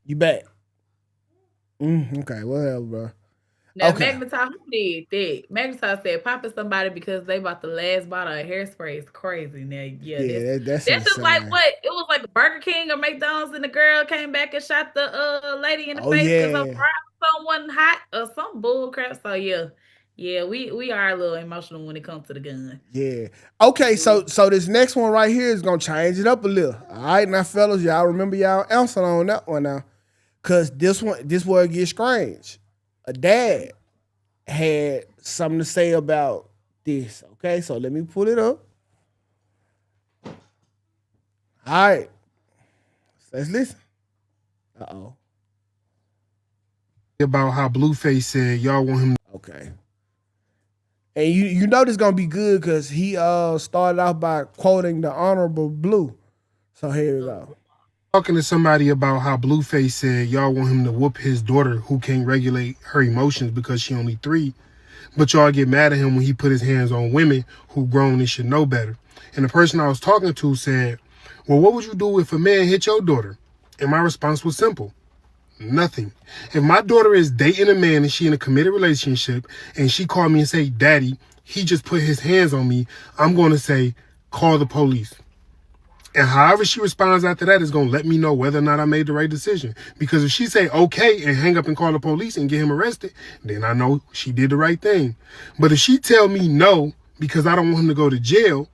you back. Okay, whatever, bro. Now, Okay. Magnetar, who did that? Magnetar said popping somebody because they bought the last bottle of hairspray is crazy. Now, that's just like what? It was like Burger King or McDonald's, and the girl came back and shot the lady in the face because her fries wasn't hot or some bull crap. So yeah, we are a little emotional when it comes to the gun. Yeah. Okay, so this next one right here is gonna change it up a little. All right, now fellas, y'all remember y'all answer on that one now. Cause this where it gets strange. A dad had something to say about this. Okay, so let me pull it up. All right. Let's listen. Uh-oh. About how Blueface said y'all want him. Okay. And you know this gonna be good because he started off by quoting the Honorable Blue. So here we go. Talking to somebody about how Blueface said y'all want him to whoop his daughter who can't regulate her emotions because she only 3, but y'all get mad at him when he put his hands on women who grown and should know better. And the person I was talking to said, well, what would you do if a man hit your daughter? And my response was simple. Nothing. If my daughter is dating a man and she in a committed relationship and she called me and say, Daddy, he just put his hands on me, I'm going to say, call the police. And however she responds after that is going to let me know whether or not I made the right decision. Because if she say okay and hang up and call the police and get him arrested, then I know she did the right thing. But if she tell me no because I don't want him to go to jail,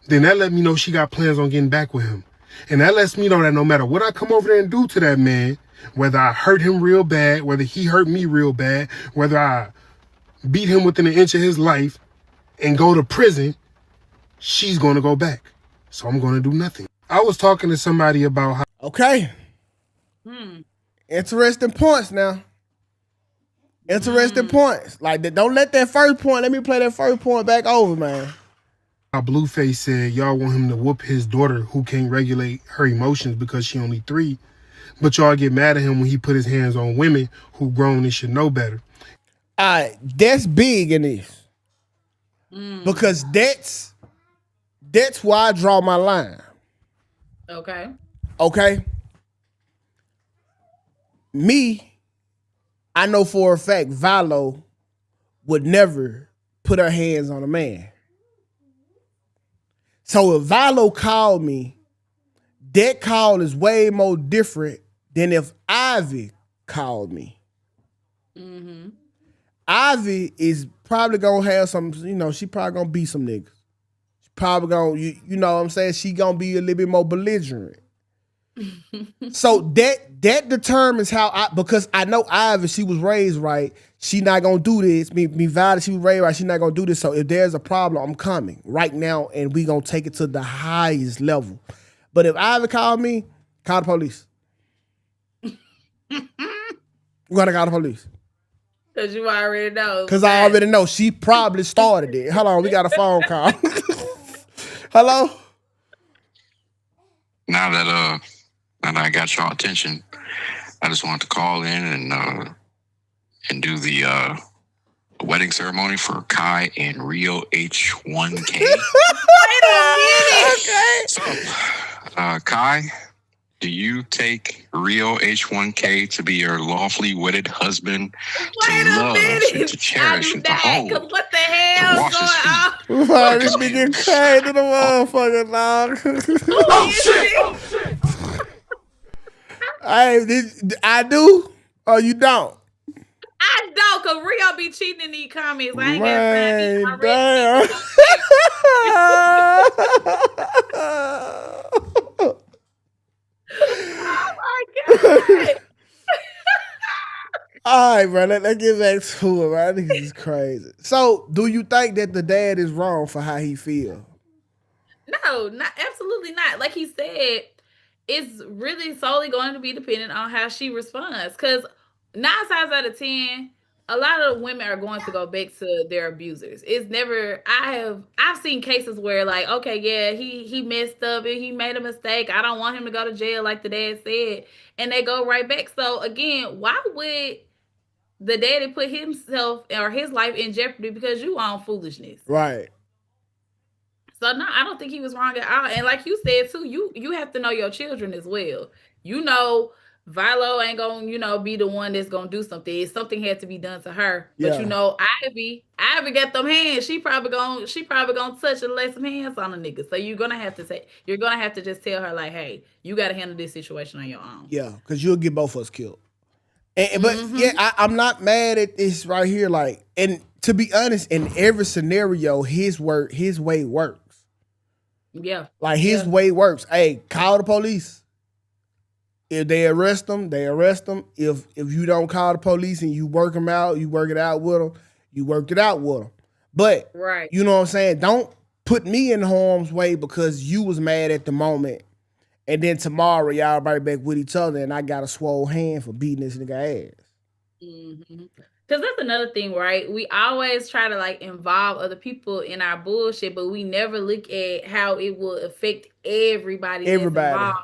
then that let me know she got plans on getting back with him. And that lets me know that no matter what I come over there and do to that man, whether I hurt him real bad, whether he hurt me real bad, whether I beat him within an inch of his life and go to prison, she's going to go back. So I'm going to do nothing. I was talking to somebody about how... Okay. Interesting points now. Interesting points. Like, don't let that first point, let me play that first point back over, man. How Blueface said y'all want him to whoop his daughter who can't regulate her emotions because she only 3, but y'all get mad at him when he put his hands on women who grown and should know better. All right, that's big in this. Because that's why I draw my line. Okay? Me, I know for a fact Valo would never put her hands on a man. So if Valo called me, that call is way more different than if Ivy called me. Ivy is probably gonna have some, she probably gonna beat some niggas. She probably gonna, you know what I'm saying? She gonna be a little bit more belligerent. So that determines how because I know Ivy, she was raised right. She not gonna do this. Me Violet, she was raised right. She not gonna do this. So if there's a problem, I'm coming right now, and we gonna take it to the highest level. But if Ivy called me, call the police. We gotta call the police. Cause you already know. Cause I already know she probably started it. Hold on, we got a phone call. Hello. Now that I got your attention, I just wanted to call in and do the wedding ceremony for Kai and Rio H1K. Wait a minute. Okay. So, Kai, do you take Rio H1K to be your lawfully wedded husband Wait to a love and minute. to cherish I do and to not. hold? Cause what the hell wash his going feet. on? Right, this nigga crazy to the motherfucker, dog. Oh shit! I do, or you don't? I don't, cause Rio be cheating in these comments. I ain't got Man, time. damn. Oh my god! All right, bro. Let's get back to it, man. This is crazy. So, do you think that the dad is wrong for how he feel? No, not absolutely not. Like he said, it's really solely going to be dependent on how she responds. Because 9 times out of 10, a lot of women are going to go back to their abusers. It's never. I've seen cases where like, okay, yeah, he messed up and he made a mistake. I don't want him to go to jail, like the dad said, and they go right back. So again, why would the daddy put himself or his life in jeopardy because you on foolishness? Right. So no, I don't think he was wrong at all. And like you said too, you have to know your children as well. You know, Vilo ain't gonna, be the one that's gonna do something. If something had to be done to her. But Yeah. Ivy got them hands. She probably gonna touch and lay some hands on a nigga. So you're gonna have to just tell her, like, hey, you gotta handle this situation on your own. Yeah, because you'll get both of us killed. But yeah, I'm not mad at this right here. Like, and to be honest, in every scenario, his way works. Yeah. Like his way works. Hey, call the police. If they arrest them, they arrest them. If you don't call the police and you work them out, you work it out with them. You worked it out with them. But right, you know what I'm saying? Don't put me in harm's way because you was mad at the moment, and then tomorrow y'all right back with each other, and I got a swole hand for beating this nigga ass. Because that's another thing, right? We always try to like involve other people in our bullshit, but we never look at how it will affect everybody. Involved.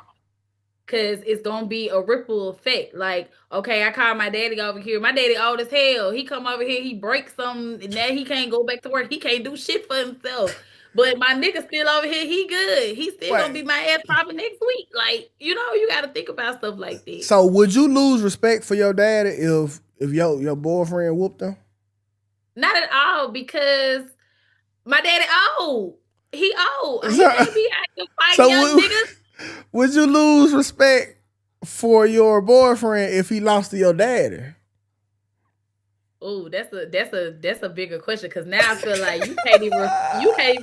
Because it's going to be a ripple effect. Like, okay, I call my daddy over here. My daddy old as hell. He come over here, he breaks something, and now he can't go back to work. He can't do shit for himself. But my nigga still over here, he good. He still going to be my ass probably next week. Like, you got to think about stuff like that. So would you lose respect for your daddy if your boyfriend whooped him? Not at all, because my daddy old. He old. He can't be out here fighting young niggas. Would you lose respect for your boyfriend if he lost to your daddy? Oh, that's a bigger question, because now I feel like you can't even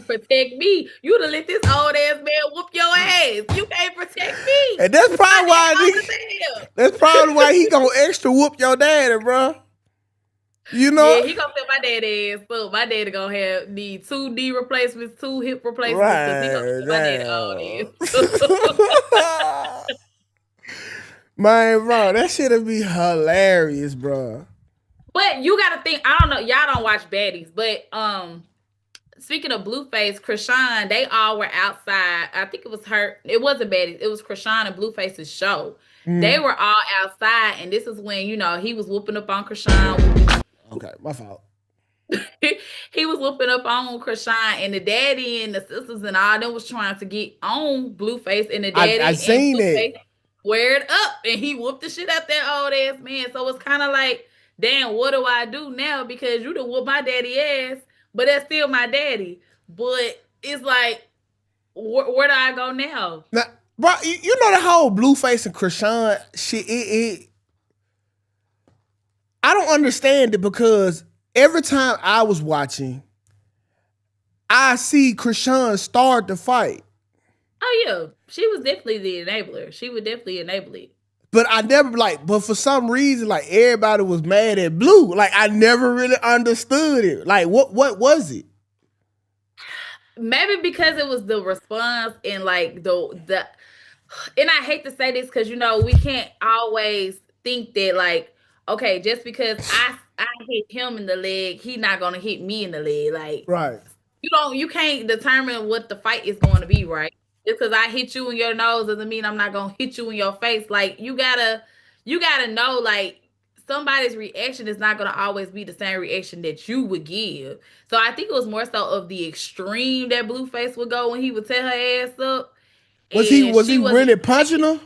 protect me. You done let this old ass man whoop your ass. You can't protect me. And that's probably why he gonna extra whoop your daddy, bro. You know? Yeah, he gonna tell my daddy ass. So my daddy gonna need 2 knee replacements, 2 hip replacements. Right. He gonna tell my daddy all this. Man, bro, that shit'd be hilarious, bro. But you gotta think, I don't know, y'all don't watch baddies, but speaking of Blueface, Krishan, they all were outside. I think it was her. It wasn't baddies. It was Krishan and Blueface's show. They were all outside, and this is when, he was whooping up on Krishan. Okay, my fault. He was whooping up on Krishan, and the daddy and the sisters and all them was trying to get on Blueface, and the daddy I seen and Blueface it. squared up, and he whooped the shit out that old ass man. So it's kind of like, damn, what do I do now? Because you done whooped my daddy ass, but that's still my daddy. But it's like, where do I go now? Now, bro, you know the whole Blueface and Krishan shit. I don't understand it because every time I was watching, I see Krishan start the fight. Oh yeah, she was definitely the enabler. She would definitely enable it. But I never but for some reason, like everybody was mad at Blue. Like I never really understood it. Like what was it? Maybe because it was the response and like the and I hate to say this because we can't always think that like, okay, just because I hit him in the leg, he not gonna hit me in the leg. Like, right. You can't determine what the fight is going to be, right? Just because I hit you in your nose doesn't mean I'm not gonna hit you in your face. Like you gotta know, like somebody's reaction is not going to always be the same reaction that you would give. So I think it was more so of the extreme that Blueface would go when he would tear her ass up. Was he And she wasn't really punching her?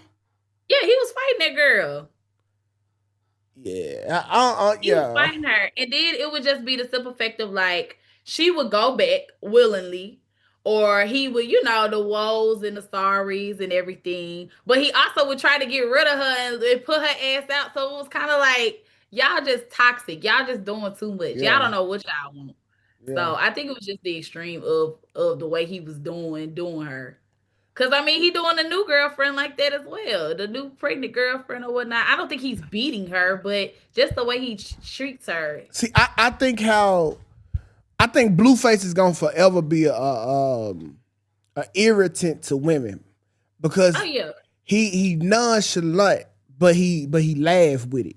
Yeah, he was fighting that girl. Yeah, He was fighting her. And then it would just be the simple fact of like, she would go back willingly, or he would, the woes and the sorries and everything. But he also would try to get rid of her and put her ass out. So it was kind of like, y'all just toxic. Y'all just doing too much. Yeah. Y'all don't know what y'all want. Yeah. So I think it was just the extreme of the way he was doing her. Cause I mean, he doing a new girlfriend like that as well, the new pregnant girlfriend or whatnot. I don't think he's beating her, but just the way he treats her. See, I think Blueface is gonna forever be a irritant to women because he nonchalant, but he laugh with it.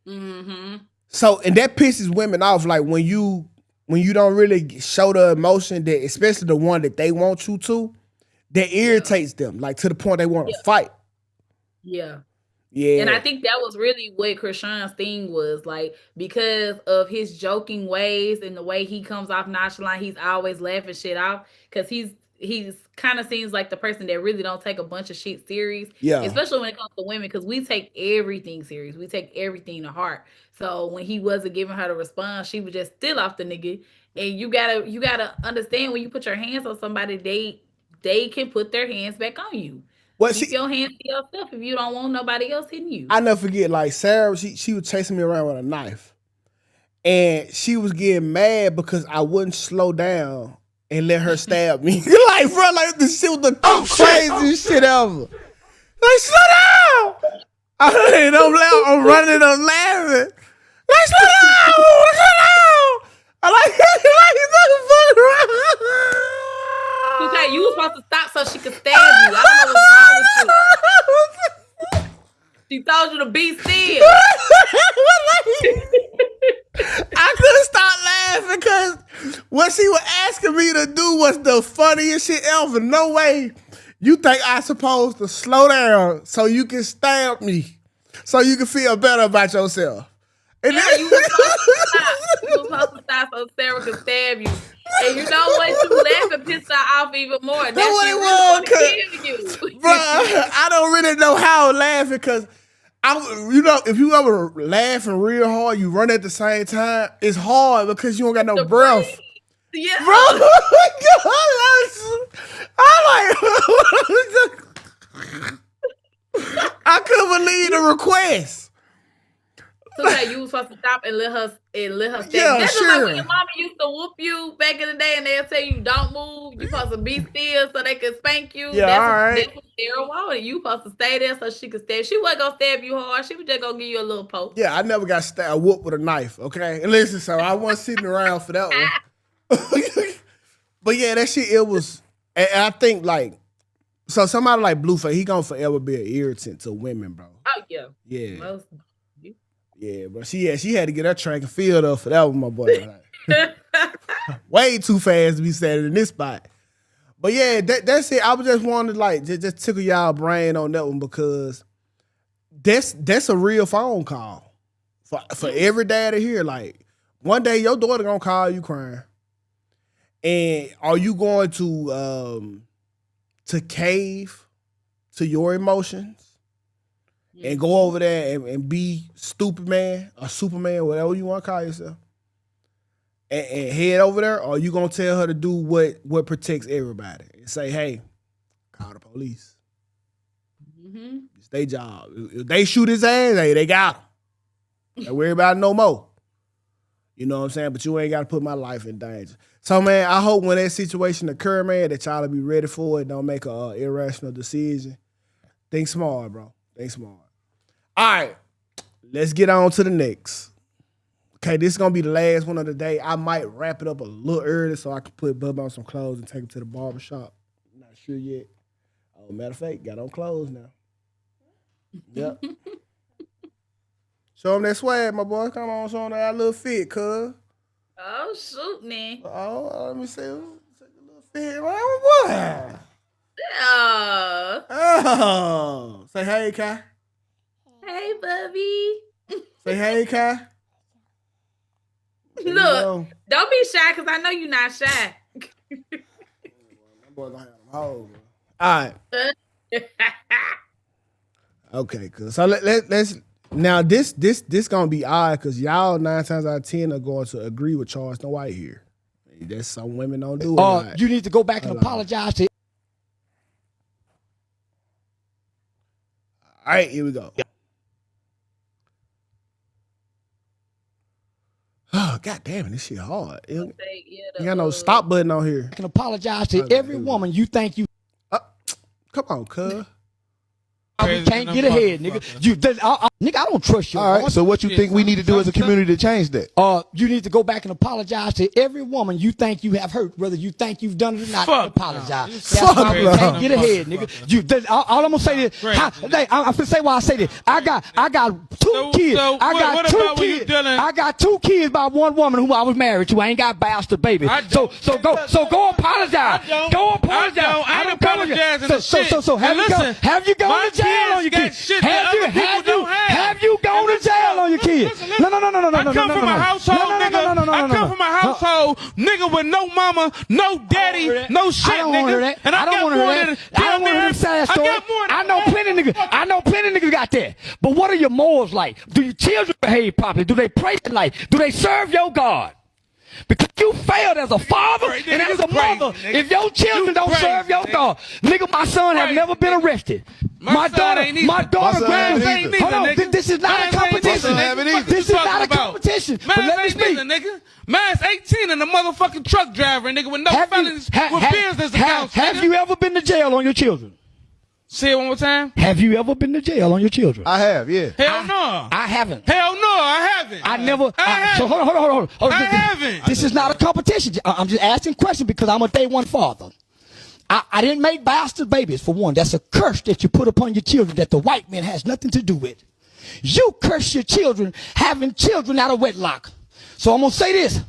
Mm-hmm. So and that pisses women off. Like when you don't really show the emotion that, especially the one that they want you to. That irritates them, like to the point they want to fight. Yeah. Yeah. And I think that was really what Krishan's thing was, like, because of his joking ways and the way he comes off nonchalant, he's always laughing shit off because he's kind of seems like the person that really don't take a bunch of shit serious. Yeah. Especially when it comes to women, because we take everything serious. We take everything to heart. So when he wasn't giving her the response, she was just still off the nigga. And you gotta understand, when you put your hands on somebody, they can put their hands back on you. Keep your hands to yourself if you don't want nobody else hitting you. I never forget, like Sarah, she was chasing me around with a knife. And she was getting mad because I wouldn't slow down and let her stab me. Like, bro, like this shit was the craziest shit ever. Like, slow down! I'm running and I'm laughing. Like, slow down! Slow down! I like Tukay, you was supposed to stop so she could stab you. I don't know what's wrong with you. She told you to be still. I couldn't stop laughing because what she was asking me to do was the funniest shit ever. No way you think I supposed to slow down so you can stab me, so you can feel better about yourself. And you was supposed to stop so Sarah could stab you. And you know what? You laughing pissed her off even more. That's what it was. Bro, I don't really know how I'm laughing because if you ever laughing real hard, you run at the same time. It's hard because you don't got no breath. Yeah, bro. I couldn't believe the request. So that you was supposed to stop and let her stab. Yeah, that's sure. like when your mama used to whoop you back in the day, and they'll tell you don't move. You supposed to be still so they can spank you. Yeah, that's what Sarah wanted. You supposed to stay there so she could stab. She wasn't gonna stab you hard. She was just gonna give you a little poke. Yeah, I never got whooped with a knife. Okay, and listen, so I wasn't sitting around for that one. But yeah, that shit, it was. And I think like, so somebody like Blueface, he gonna forever be an irritant to women, bro. Oh yeah, yeah. Yeah, but she had to get her track and field up for that one, my boy. Like, way too fast to be standing in this spot. But yeah, that's it. I was just wanted to like just tickle y'all brain on that one because that's a real phone call for every dad to hear. Like one day your daughter gonna call you crying, and are you going to cave to your emotions? And go over there and be stupid man or Superman, whatever you want to call yourself, and head over there, or you gonna tell her to do what protects everybody and say, hey, call the police. Mm-hmm. It's their job. If they shoot his ass, hey, they got him. Don't worry about it no more. You know what I'm saying? But you ain't got to put my life in danger. So, man, I hope when that situation occur, man, that y'all will be ready for it. Don't make a irrational decision. Think smart, bro. Think smart. All right, let's get on to the next. Okay, this is going to be the last one of the day. I might wrap it up a little early so I can put Bub on some clothes and take him to the barbershop. Not sure yet. Oh, matter of fact, got on clothes now. Yep. Show him that swag, my boy. Come on, show him that little fit, cuz. Oh, shoot, man. Oh, let me see. Take a little fit. Right, boy. Oh. Oh. Say hey, Kai. Hey, Bubby. Say hey, Kai. There you Look, go. don't be shy because I know you're not shy. That boy gonna have them hoes, bro. All right. Okay, cuz. So let's now this gonna be odd because y'all 9 times out of 10 are going to agree with Charleston White here. That's some women don't do it. You need to go back and apologize to. All right, here we go. Oh, God damn it, this shit hard. You got no stop button on here. I can apologize to every woman you think you. Come on, cuz. You can't get ahead, nigga. Nigga, I don't trust you. All right, so what you think we need to do as a community to change that? You need to go back and apologize to every woman you think you have hurt, whether you think you've done it or not. Apologize. That's why you can't get ahead, nigga. All I'm gonna say is, I'm gonna say why I say this. I got 2 kids. I got 2 kids by one woman who I was married to. I ain't got bastard baby. So go apologize. Go apologize. I ain't apologizing. So have you gone to jail on your kids? Have you gone to jail on your kids? No. I come from a household, nigga. I come from a household, nigga, with no mama, no daddy, no shit, nigga. I don't want to hear that. And I don't want to hear that. I don't want to hear the sad story. I know plenty niggas got that. But what are your morals like? Do your children behave properly? Do they pray tonight? Do they serve your God? Because you failed as a father and as a mother. If your children don't serve your God, nigga, my son have never been arrested. My daughter, hold on, this is not a competition. This is not a competition. But let me speak. Nigga. Mine's 18 and a motherfucking truck driver, nigga, with no felonies, with business accounts. Have you ever been to jail on your children? Say it one more time. Have you ever been to jail on your children? I have, yeah. Hell no. I haven't. Hell no, I haven't. I never. haven't. So hold on. I haven't. This is not a competition. I'm just asking questions because I'm a day one father. I didn't make bastard babies, for one. That's a curse that you put upon your children that the white man has nothing to do with. You curse your children having children out of wedlock. So I'm going to say this.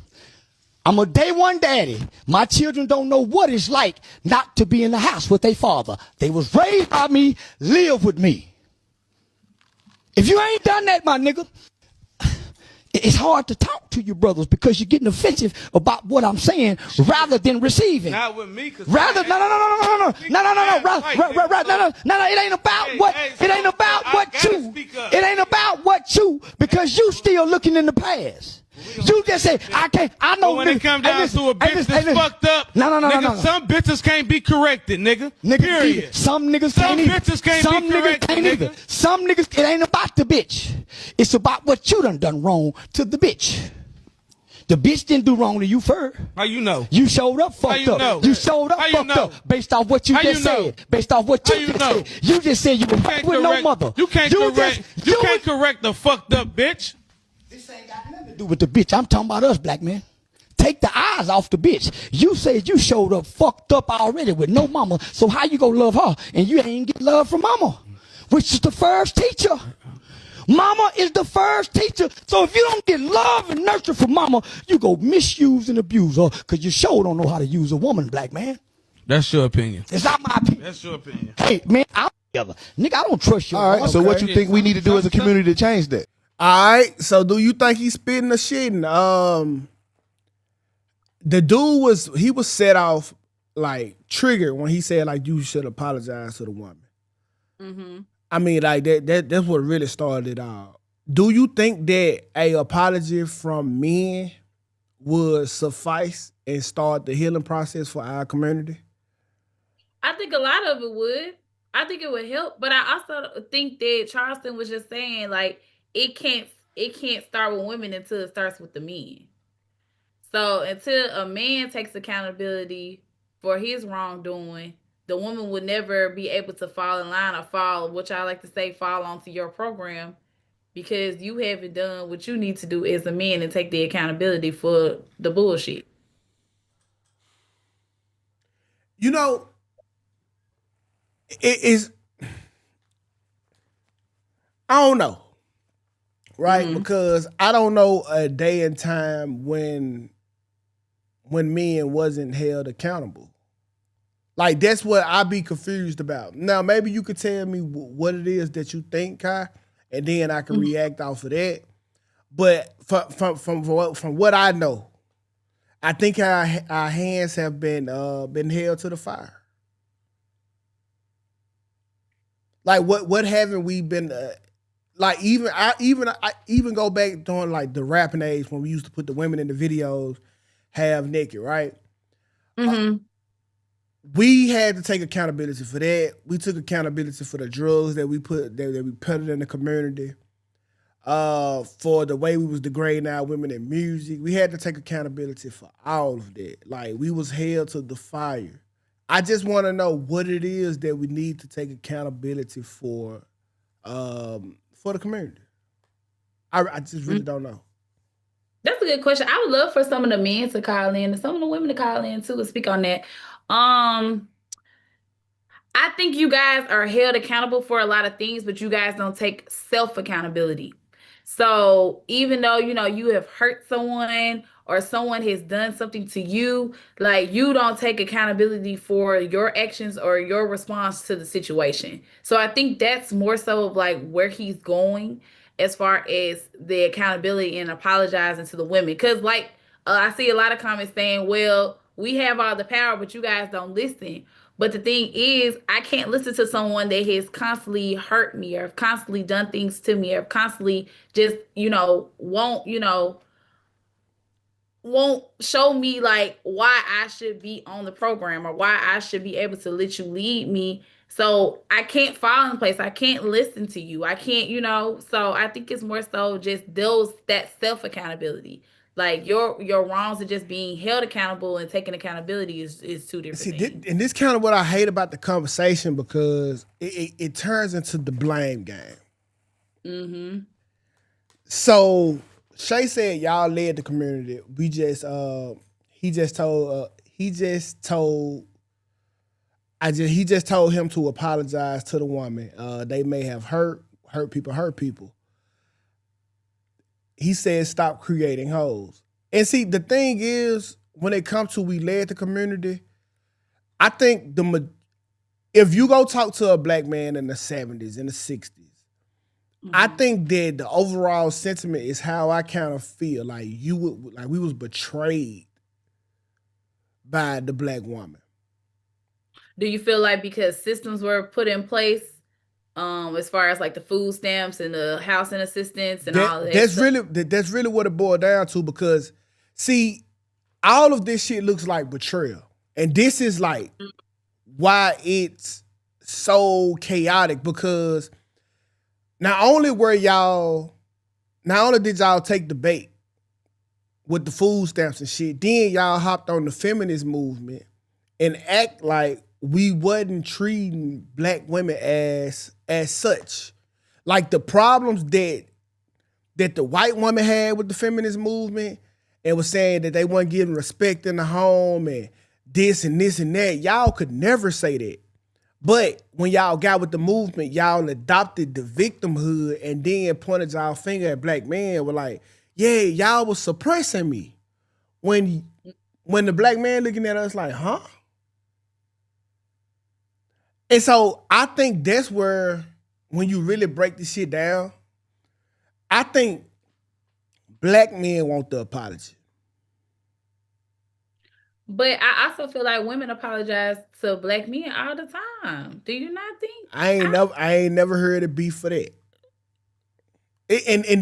I'm a day one daddy. My children don't know what it's like not to be in the house with their father. They was raised by me, live with me. If you ain't done that, my nigga, it's hard to talk to your brothers because you're getting offensive about what I'm saying rather than receiving. Not with me, cause no. It ain't about what. It ain't about what you. It ain't about what you because you still looking in the past. You just say I can't. I know. But when it comes down to a bitch that's fucked up, nigga, some bitches can't be corrected, nigga. Period. Some niggas can't either. Bitches can't be corrected, nigga. Some niggas, it ain't about the bitch. It's about what you done wrong to the bitch. The bitch didn't do wrong to you first. How you know? You showed up fucked up. You showed up fucked up based off what you just said. Based off what you just said. You just said you were with no mother. You can't correct the fucked up bitch. This ain't got nothing to do with the bitch. I'm talking about us, black men. Take the eyes off the bitch. You said you showed up fucked up already with no mama. So how you gonna love her and you ain't get love from mama, which is the first teacher. Mama is the first teacher. So if you don't get love and nurture from mama, you go misuse and abuse her because you sure don't know how to use a woman, black man. That's your opinion. It's not my opinion. That's your opinion. Hey, man, I'm together. Nigga, I don't trust you. All right, so what you think we need to do as a community to change that? All right, so do you think he's spitting the shit? The dude was set off like triggered when he said like you should apologize to the woman. Mm-hmm. I mean, like that's what really started it all. Do you think that a apology from men would suffice and start the healing process for our community? I think a lot of it would. I think it would help, but I also think that Charleston was just saying like it can't start with women until it starts with the men. So until a man takes accountability for his wrongdoing, the woman would never be able to fall in line or fall, which I like to say, fall onto your program because you haven't done what you need to do as a man and take the accountability for the bullshit. You know, it is, I don't know, right? Mm-hmm. Because I don't know a day and time when men wasn't held accountable. Like, that's what I be confused about. Now, maybe you could tell me what it is that you think, Kai, and then I can react off of that. But from what I know, I think our hands have been held to the fire. Like what haven't we been like I even go back during like the rapping age when we used to put the women in the videos half naked, right? We had to take accountability for that. We took accountability for the drugs that we put that we put it in the community. For the way we was degrading our women in music. We had to take accountability for all of that. Like we was held to the fire. I just want to know what it is that we need to take accountability for the community. I just really don't know. That's a good question. I would love for some of the men to call in and some of the women to call in too and speak on that. I think you guys are held accountable for a lot of things, but you guys don't take self-accountability. So even though, you have hurt someone or someone has done something to you, like you don't take accountability for your actions or your response to the situation. So I think that's more so of like where he's going as far as the accountability and apologizing to the women. Because I see a lot of comments saying, well, we have all the power, but you guys don't listen. But the thing is, I can't listen to someone that has constantly hurt me or constantly done things to me or constantly just, won't show me like why I should be on the program or why I should be able to let you lead me. So I can't fall in place. I can't listen to you. I can't, so I think it's more so just that self-accountability. Like your wrongs are just being held accountable and taking accountability is two different things. And this kind of what I hate about the conversation because it turns into the blame game. Mm-hmm. So Shay said y'all led the community. We just he just told him to apologize to the woman. They may have hurt people. He said stop creating hoes. And see, the thing is, when it comes to we led the community, I think if you go talk to a black man in the 70s, in the 60s, I think that the overall sentiment is how I kind of feel. Like we was betrayed by the black woman. Do you feel like because systems were put in place, as far as like the food stamps and the housing assistance and all of that? That's really what it boiled down to because, see, all of this shit looks like betrayal. And this is like why it's so chaotic because not only did y'all take the bait with the food stamps and shit, then y'all hopped on the feminist movement and act like we wasn't treating black women as such. Like the problems that the white woman had with the feminist movement and was saying that they weren't getting respect in the home and this and this and that, y'all could never say that. But when y'all got with the movement, y'all adopted the victimhood and then pointed y'all finger at black men, were like, yeah, y'all was suppressing me. When the black man looking at us like, huh? And so I think that's where, when you really break this shit down, I think black men want the apology. But I also feel like women apologize to black men all the time. Do you not think? I ain't never heard it be for that. And to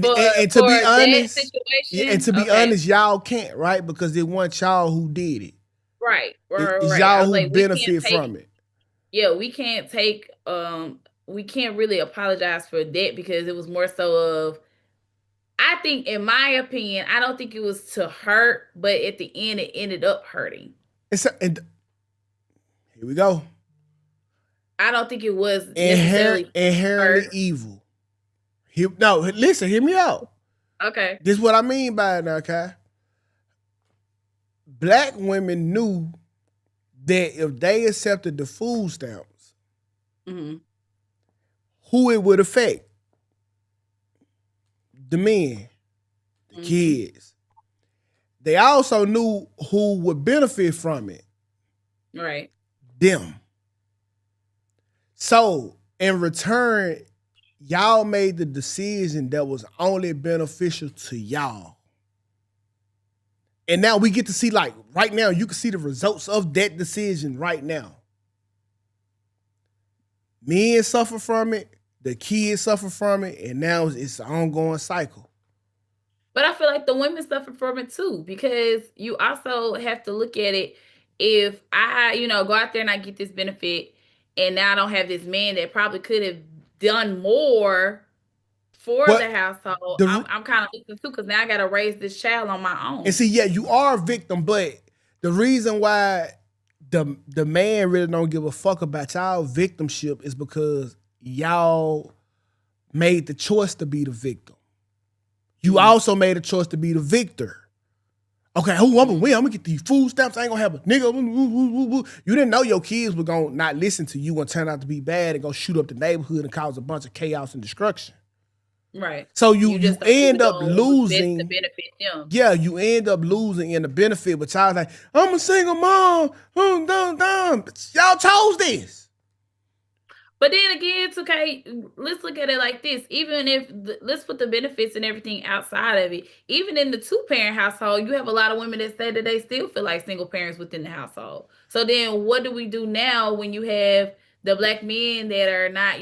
be honest, y'all can't, right? Because it wasn't y'all who did it. Right. It's y'all who benefit from it. Yeah, we can't really apologize for that because it was more so of, I think, in my opinion, I don't think it was to hurt, but at the end, it ended up hurting. And here we go. I don't think it was inherently evil. Listen, hear me out. Okay. This is what I mean by it now, Kai. Black women knew that if they accepted the food stamps, who it would affect. The men, the kids. They also knew who would benefit from it. Right. Them. So, in return, y'all made the decision that was only beneficial to y'all. And now we get to see, like, right now, you can see the results of that decision right now. Men suffer from it, the kids suffer from it, and now it's an ongoing cycle. But I feel like the women suffer from it too, because you also have to look at it. If I, go out there and I get this benefit, and now I don't have this man that probably could have done more for the household, I'm kind of looking too, because now I got to raise this child on my own. And see, yeah, you are a victim, but the reason why the man really don't give a fuck about y'all victimship is because y'all made the choice to be the victim. You also made a choice to be the victor. Okay, who I'm gonna win? I'm gonna get these food stamps. I ain't gonna have a nigga. You didn't know your kids were gonna not listen to you and turn out to be bad and go shoot up the neighborhood and cause a bunch of chaos and destruction. Right. So you end up losing. To benefit them. Yeah, you end up losing in the benefit, but y'all like, I'm a single mom. Y'all chose this. But then again, Tukay, let's look at it like this. Even if, let's put the benefits and everything outside of it. Even in the 2-parent household, you have a lot of women that say that they still feel like single parents within the household. So then what do we do now when you have the Black men that are not,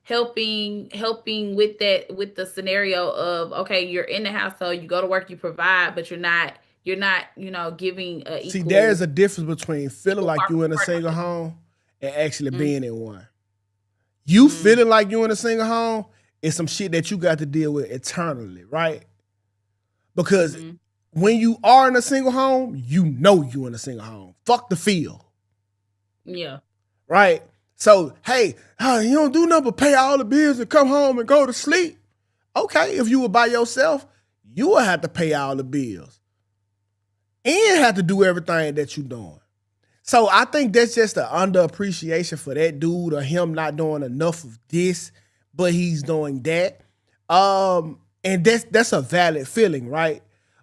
helping with that, with the scenario of, okay, you're in the household, you go to work, you provide, but you're not, giving equal. See, there's a difference between feeling like you're in a single home and actually being in one. You feeling like you in a single home is some shit that you got to deal with eternally, right? Because when you are in a single home, you know you in a single home. Fuck the feel. Yeah. Right? So, hey, you don't do nothing but pay all the bills and come home and go to sleep. Okay, if you were by yourself, you would have to pay all the bills and have to do everything that you're doing. So I think that's just an underappreciation for that dude, or him not doing enough of this, but he's doing that. And that's a valid feeling, right?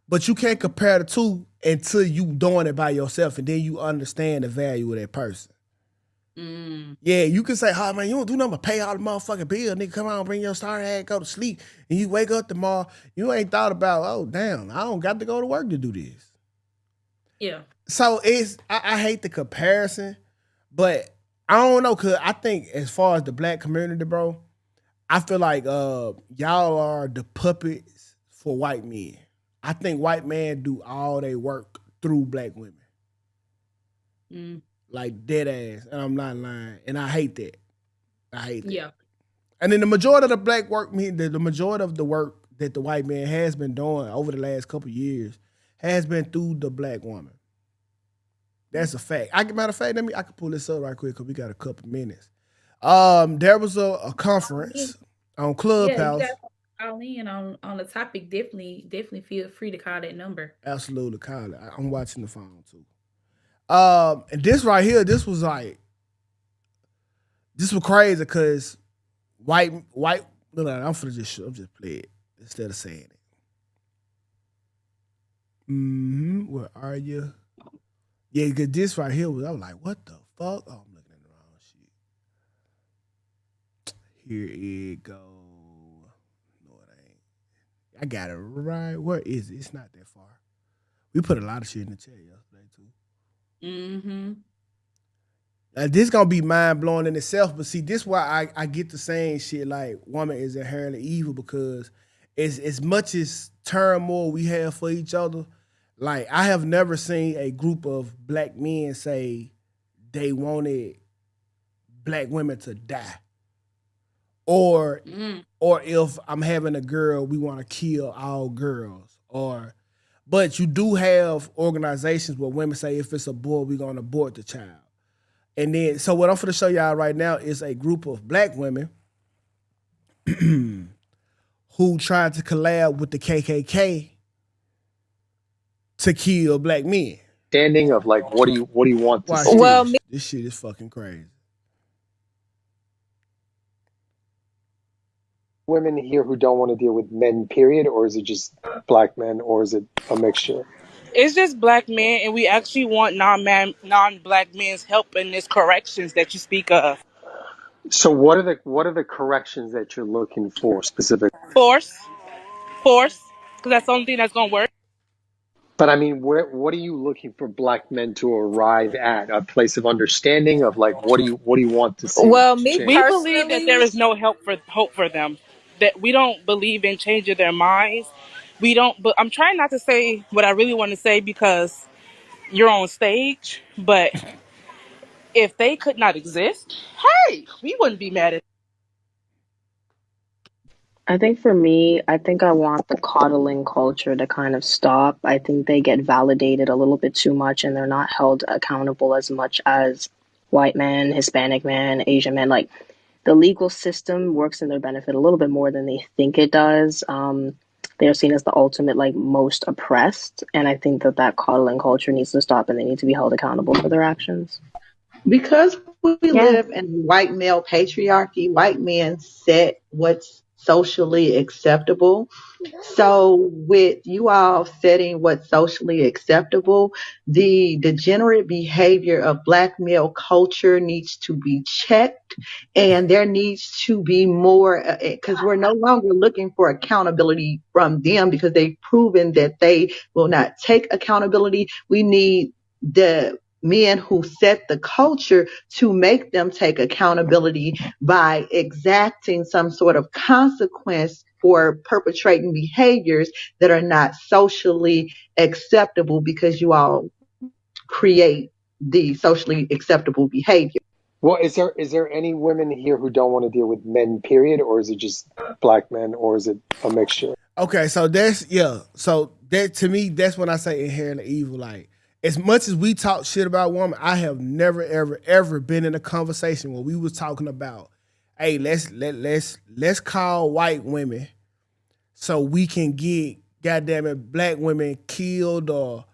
But you can't compare the two until you doing it by yourself, and then you understand the value of that person. Yeah, you can say, oh man, you don't do nothing but pay all the motherfucking bills. Nigga, come on, bring your star hat, go to sleep, and you wake up tomorrow, you ain't thought about, oh damn, I don't got to go to work to do this. Yeah. So I hate the comparison, but I don't know, cause I think as far as the Black community, bro, I feel like y'all are the puppets for white men. I think white men do all their work through Black women. Like dead ass, and I'm not lying. And I hate that. I hate that. Yeah. And then the majority of the Black work, the majority of the work that the white man has been doing over the last couple of years has been through the Black woman. That's a fact. Matter of fact, I can pull this up right quick because we got a couple minutes. There was a conference on Clubhouse. Yeah, you got all in on the topic. Definitely feel free to call that number. Absolutely, call it. I'm watching the phone too. And this right here, this was crazy because white. No, I'm just play it instead of saying it. Where are you? Yeah, because this right here I was like, what the fuck? Oh, I'm looking at the wrong shit. Here it go. No, it ain't. I got it right. Where is it? It's not that far. We put a lot of shit in the chat yesterday too. This gonna be mind blowing in itself, but see, this why I get to saying shit like woman is inherently evil, because as much as turmoil we have for each other, like I have never seen a group of Black men say they wanted Black women to die, or if I'm having a girl, we want to kill all girls, but you do have organizations where women say if it's a boy, we're gonna abort the child. And then, so what I'm going to show y'all right now is a group of Black women who tried to collab with the KKK to kill Black men. Standing of like, what do you want to Watch see? well, this shit is fucking crazy. Women here who don't want to deal with men, period, or is it just Black men, or is it a mixture? It's just Black men, and we actually want non-Black men's help in this corrections that you speak of. So what are the corrections that you're looking for specifically? Force, because that's the only thing that's gonna work. But I mean, what are you looking for black men to arrive at? A place of understanding of like what do you want to see Well, me We change? believe that there personally, is no hope for them. That we don't believe in changing their minds. We don't. But I'm trying not to say what I really want to say because you're on stage. But if they could not exist, hey, we wouldn't be mad at. I think for me, I think I want the coddling culture to kind of stop. I think they get validated a little bit too much and they're not held accountable as much as white men, Hispanic men, Asian men. Like the legal system works in their benefit a little bit more than they think it does. They're seen as the ultimate, like most oppressed. And I think that that coddling culture needs to stop and they need to be held accountable for their actions. Because we Yeah. live in white male patriarchy, white men set what's socially acceptable. So, with you all setting what's socially acceptable, the degenerate behavior of black male culture needs to be checked, and there needs to be more because we're no longer looking for accountability from them because they've proven that they will not take accountability. We need the men who set the culture to make them take accountability by exacting some sort of consequence for perpetrating behaviors that are not socially acceptable because you all create the socially acceptable behavior. Well, is there any women here who don't want to deal with men, period, or is it just black men, or is it a mixture? Okay, so that's So that to me, that's when I say inherently evil. Like as much as we talk shit about women, I have never, ever, ever been in a conversation where we was talking about, hey, let's call white women so we can get goddamn it black women killed or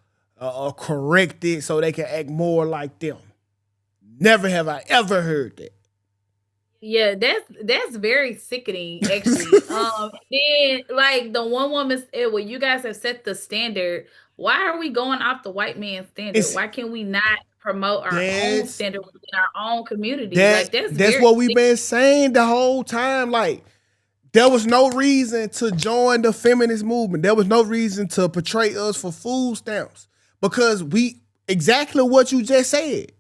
corrected so they can act more like them. Never have I ever heard that. Yeah, that's very sickening, actually. Then like the one woman said, well, you guys have set the standard. Why are we going off the white man's standard? It's- Why can we not promote our own That's- standard within our own community? That's, Like that's that's very what we've been saying the whole time. Like, there was no reason to join the feminist movement. There was no reason to portray us for food stamps because we exactly what you just said.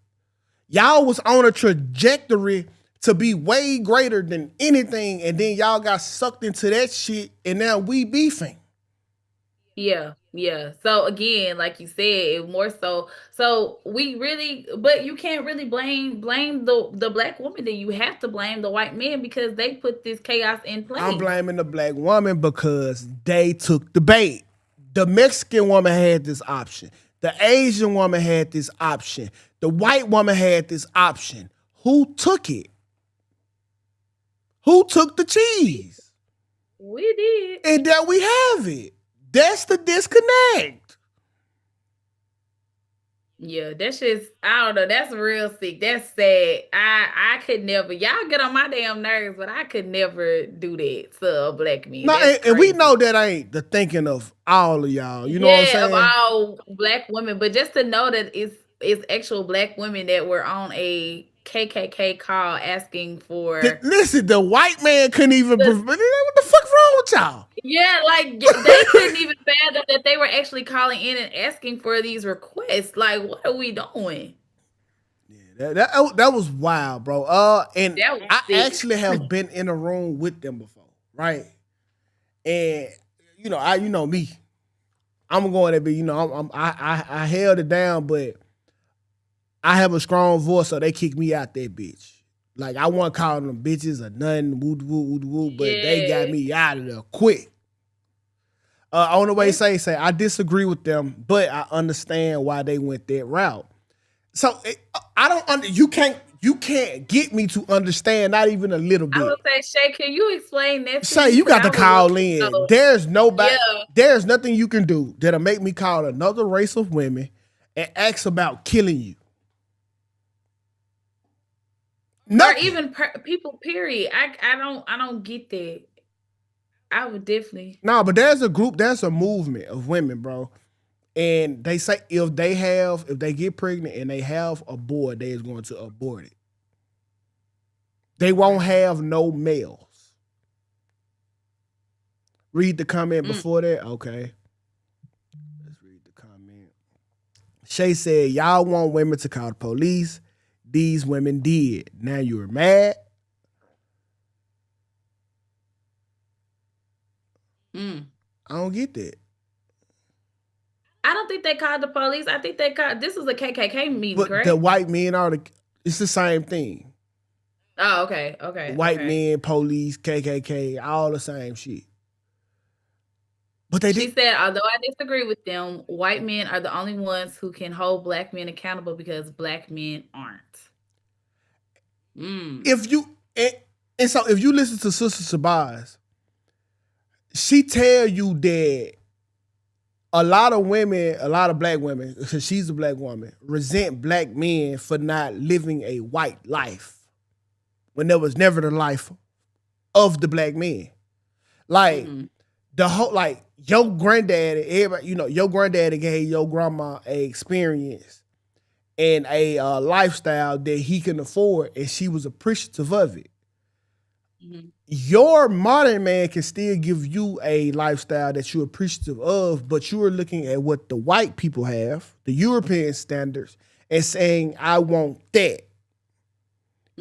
Y'all was on a trajectory to be way greater than anything, and then y'all got sucked into that shit, and now we beefing. Yeah, yeah. So again, like you said, it more so. So we really, but you can't really blame the black woman. Then you have to blame the white men because they put this chaos in place. I'm blaming the black woman because they took the bait. The Mexican woman had this option. The Asian woman had this option. The white woman had this option. Who took it? Who took the cheese? We did. And there we have it. That's the disconnect. Yeah, that's just I don't know. That's real sick. That's sad. I could never. Y'all get on my damn nerves, but I could never do that to a black man. No, That's and we crazy. know that ain't the thinking of all of y'all. You know Yeah, what I'm saying? of all black women, but just to know that it's actual black women that were on a KKK call asking for. Listen, the white man couldn't even. What the fuck wrong with y'all? Yeah, like they couldn't even fathom that they were actually calling in and asking for these requests. Like, what are we doing? That was wild, bro. And That was I sick. actually have been in a room with them before, right? And you know me, I'm going to be, I held it down, but I have a strong voice, so they kicked me out that bitch. Like I wasn't calling them bitches or nothing, woo, but they got me out of there quick. On the way, say I disagree with them, but I understand why they went that route. So I don't you can't get me to understand, not even a little bit. I would say, Shay, can you explain that? Say you got to call in. There's nobody. Yeah. There's nothing you can do that'll make me call another race of women and ask about killing you. Or even people. Period. I don't get that. I would definitely. No, but there's a movement of women, bro. And they say if they get pregnant and they have a boy, they is going to abort it. They won't have no males. Read the comment before that. Okay. Let's read the comment. Shay said, y'all want women to call the police. These women did. Now you're mad. I don't get that. I don't think they called the police. I think they called. This was a KKK meeting, But correct? the white men it's the same thing. Oh, okay, okay. White men, police, KKK, all the same shit. But She said, although I disagree with them, white men are the only ones who can hold black men accountable because black men aren't. If you so if you listen to Sister Sabaz, she tell you that a lot of women, a lot of black women, because she's a black woman, resent black men for not living a white life when there was never the life of the black men. Like the whole, like your granddaddy, everybody, your granddaddy gave your grandma a experience and a lifestyle that he can afford, and she was appreciative of it. Your modern man can still give you a lifestyle that you're appreciative of, but you are looking at what the white people have, the European standards, and saying, I want that.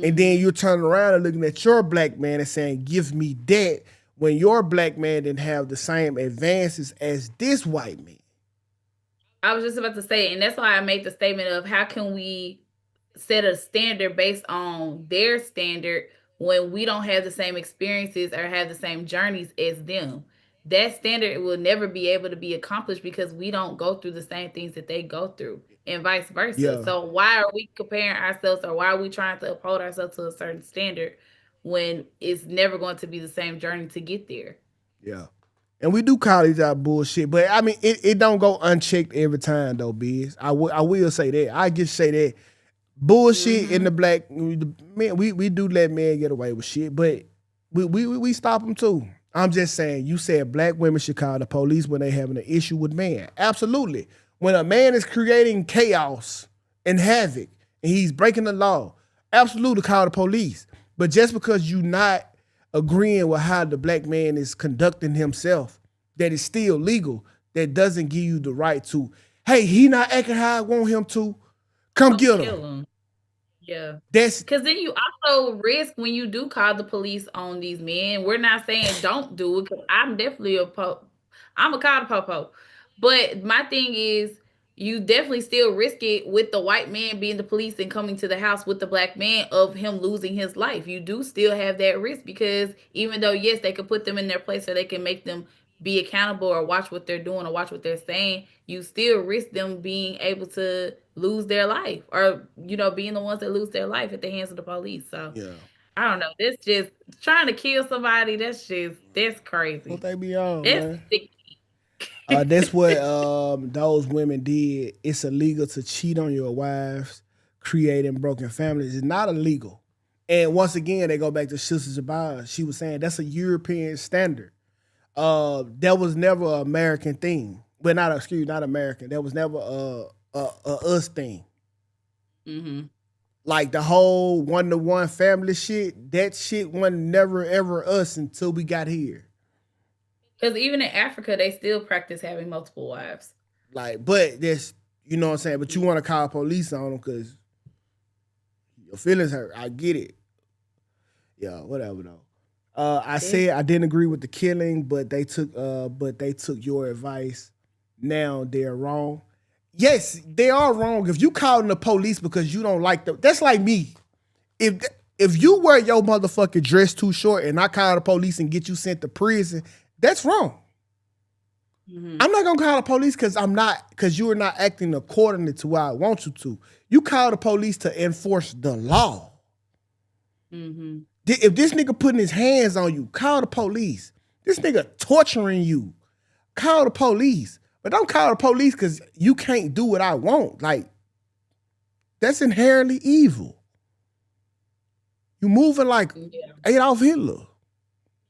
And then you're turning around and looking at your black man and saying, give me that, when your black man didn't have the same advances as this white man. I was just about to say, and that's why I made the statement of how can we set a standard based on their standard when we don't have the same experiences or have the same journeys as them. That standard will never be able to be accomplished because we don't go through the same things that they go through and vice versa. Yeah. So why are we comparing ourselves, or why are we trying to uphold ourselves to a certain standard when it's never going to be the same journey to get there? Yeah. And we do call these out bullshit, but I mean, it don't go unchecked every time though, Biz. I will say that. I just say that bullshit in the black, man, we do let men get away with shit, but we stop them too. I'm just saying, you said black women should call the police when they having an issue with men. Absolutely. When a man is creating chaos and havoc and he's breaking the law, absolutely call the police. But just because you not agreeing with how the black man is conducting himself, that is still legal, that doesn't give you the right to, hey, he not acting how I want him to, come get him. Yeah. That's because then you also risk when you do call the police on these men. We're not saying don't do it, because I'm definitely I'm a call the popo. But my thing is, you definitely still risk it with the white man being the police and coming to the house with the black man of him losing his life. You do still have that risk, because even though, yes, they could put them in their place or they can make them be accountable or watch what they're doing or watch what they're saying, you still risk them being able to lose their life, or being the ones that lose their life at the hands of the police. So yeah. I don't know. That's just trying to kill somebody. That's crazy. What they be on, That's man? sick. That's what those women did. It's illegal to cheat on your wives, creating broken families. It's not illegal. And once again, they go back to Sister Jabbar. She was saying that's a European standard. That was never an American thing. Well, not American. That was never a us thing. Like the whole 1-to-1 family shit, that shit wasn't never ever us until we got here. Because even in Africa, they still practice having multiple wives. Like, but that's, you know what I'm saying? But you want to call police on them because your feelings hurt. I get it. Yeah, whatever though. I said I didn't agree with the killing, but they took your advice. Now they're wrong. Yes, they are wrong. If you calling the police because you don't like them, that's like me. If you wear your motherfucking dress too short and I call the police and get you sent to prison, that's wrong. I'm not gonna call the police because you are not acting accordingly to what I want you to. You call the police to enforce the law. If this nigga putting his hands on you, call the police. This nigga torturing you, call the police. But don't call the police because you can't do what I want. Like, that's inherently evil. You moving like Adolf Hitler.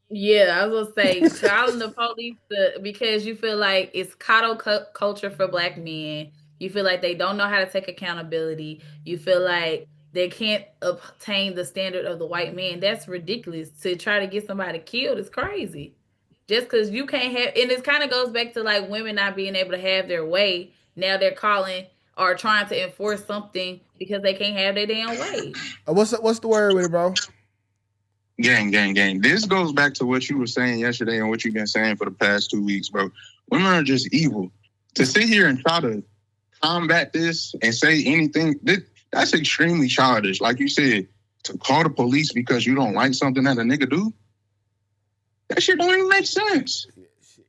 Yeah, I was gonna say calling the police because you feel like it's coddle culture for black men. You feel like they don't know how to take accountability. You feel like they can't obtain the standard of the white man. That's ridiculous. To try to get somebody killed is crazy. Just because you can't have, and it kind of goes back to like women not being able to have their way. Now they're calling or trying to enforce something because they can't have their damn way. What's the word with it, bro? Gang. This goes back to what you were saying yesterday and what you've been saying for the past 2 weeks, bro. Women are just evil. To sit here and try to combat this and say anything, that's extremely childish. Like you said, to call the police because you don't like something that a nigga do, that shit don't even make sense.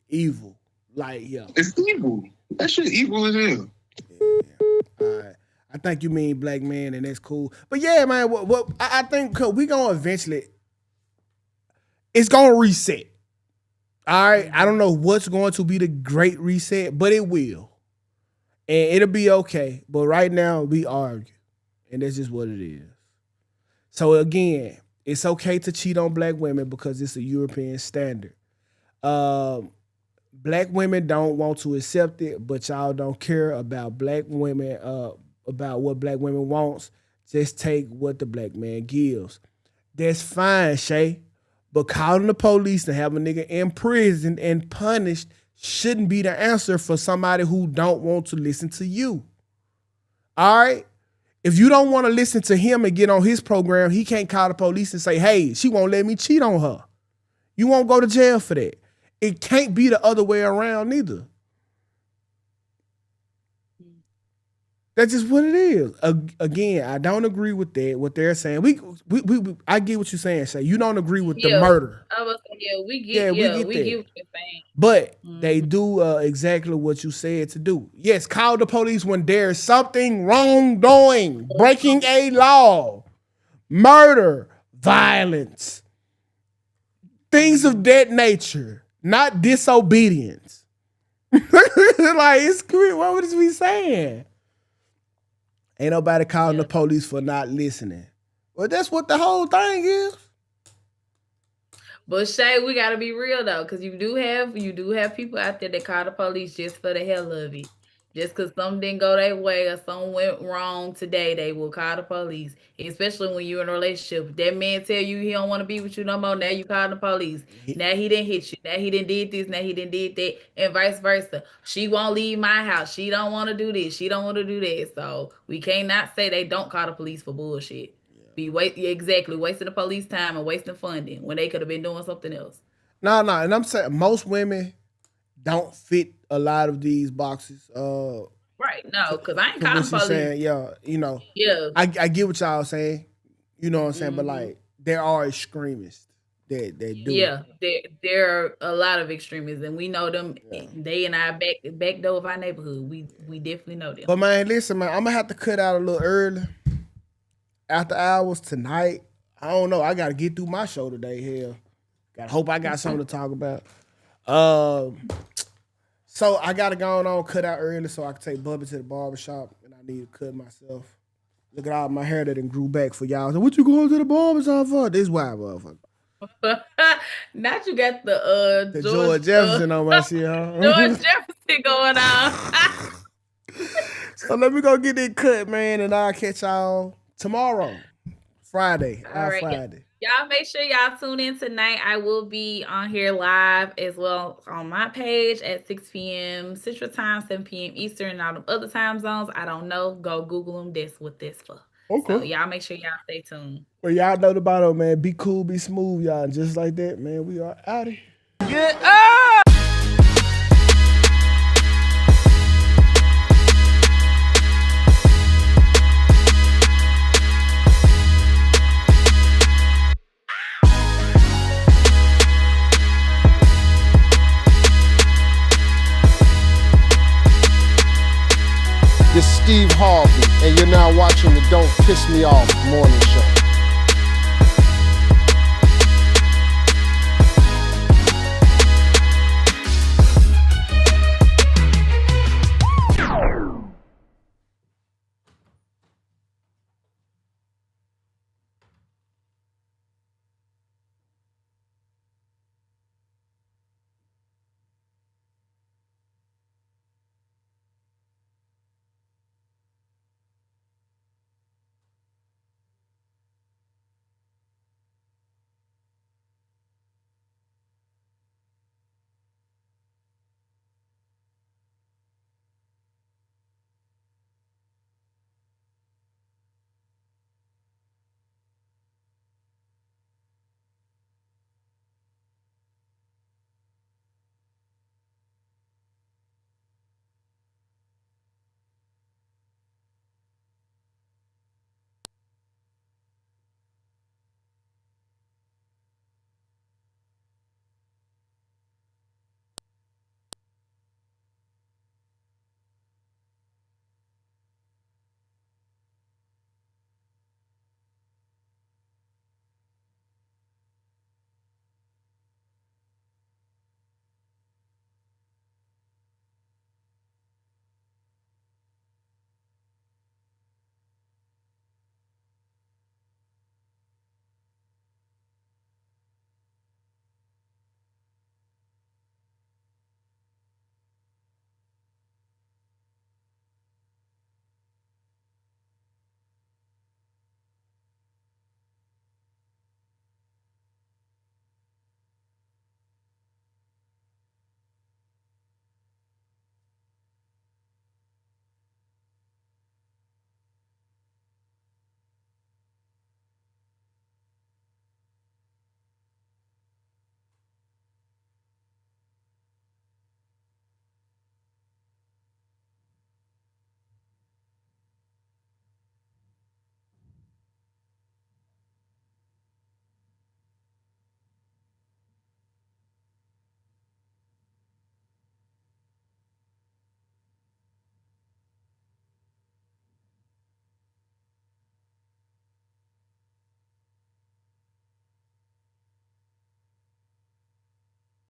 Evil. Like, yeah. It's evil. That shit evil as hell. Yeah. All right. I think you mean black man, and that's cool. But yeah, man, what I think we gonna eventually, it's gonna reset. All right. I don't know what's going to be the great reset, but it will. And it'll be okay. But right now, we argue. And that's just what it is. So again, it's okay to cheat on black women because it's a European standard. Black women don't want to accept it, but y'all don't care about black women, about what black women wants. Just take what the black man gives. That's fine, Shay. But calling the police and have a nigga imprisoned and punished shouldn't be the answer for somebody who don't want to listen to you. All right? If you don't want to listen to him and get on his program, he can't call the police and say, hey, she won't let me cheat on her. You won't go to jail for that. It can't be the other way around neither. That's just what it is. Again, I don't agree with that. What they're saying, I get what you're saying. Shay. You don't agree with the murder. I was saying, we get what you're saying. But they do exactly what you said to do. Yes, call the police when there's something wrongdoing, breaking a law, murder, violence, things of that nature, not disobedience. Like, it's great. What was we saying? Ain't nobody calling the police for not listening. Well, that's what the whole thing is. But Shay, we gotta be real though, because you do have people out there that call the police just for the hell of it. Just because something didn't go their way or something went wrong today, they will call the police. Especially when you're in a relationship. If that man tell you he don't want to be with you no more, now you call the police. Now he didn't hit you. Now he didn't did this. Now he didn't did that. And vice versa. She won't leave my house. She don't want to do this. She don't want to do that. So we cannot say they don't call the police for bullshit. Be wasting the police time and wasting funding when they could have been doing something else. No. And I'm saying most women don't fit a lot of these boxes. Right. No, because I ain't calling the police. Saying, yeah. I get what y'all saying. You know what I'm saying? But like, there are extremists that do. Yeah, there are a lot of extremists, and we know them. Yeah. They in our back door of our neighborhood. We definitely know them. But man, listen, man, I'm gonna have to cut out a little early. After hours tonight. I don't know. I gotta get through my show today. Hell, hope I got something to talk about. So I gotta go on cut out early so I can take Bubby to the barbershop, and I need to cut myself. Look at all my hair that done grew back for y'all. So what you going to the barbershop for? This why, motherfucker. Not you got the George Jefferson on my shit, huh? George Jefferson going on. So let me go get that cut, man, and I'll catch y'all tomorrow, Friday. All right. Friday. Y'all make sure y'all tune in tonight. I will be on here live as well on my page at 6 p.m. Central Time, 7 p.m. Eastern, and all the other time zones. I don't know. Go Google them. That's what that's for. Okay. So y'all make sure y'all stay tuned. Well, y'all know the bottom, man. Be cool, be smooth, y'all. And just like that, man, we are out of here. Get up! It's Steve Harvey, and you're now watching the Don't Piss Me Off Morning Show.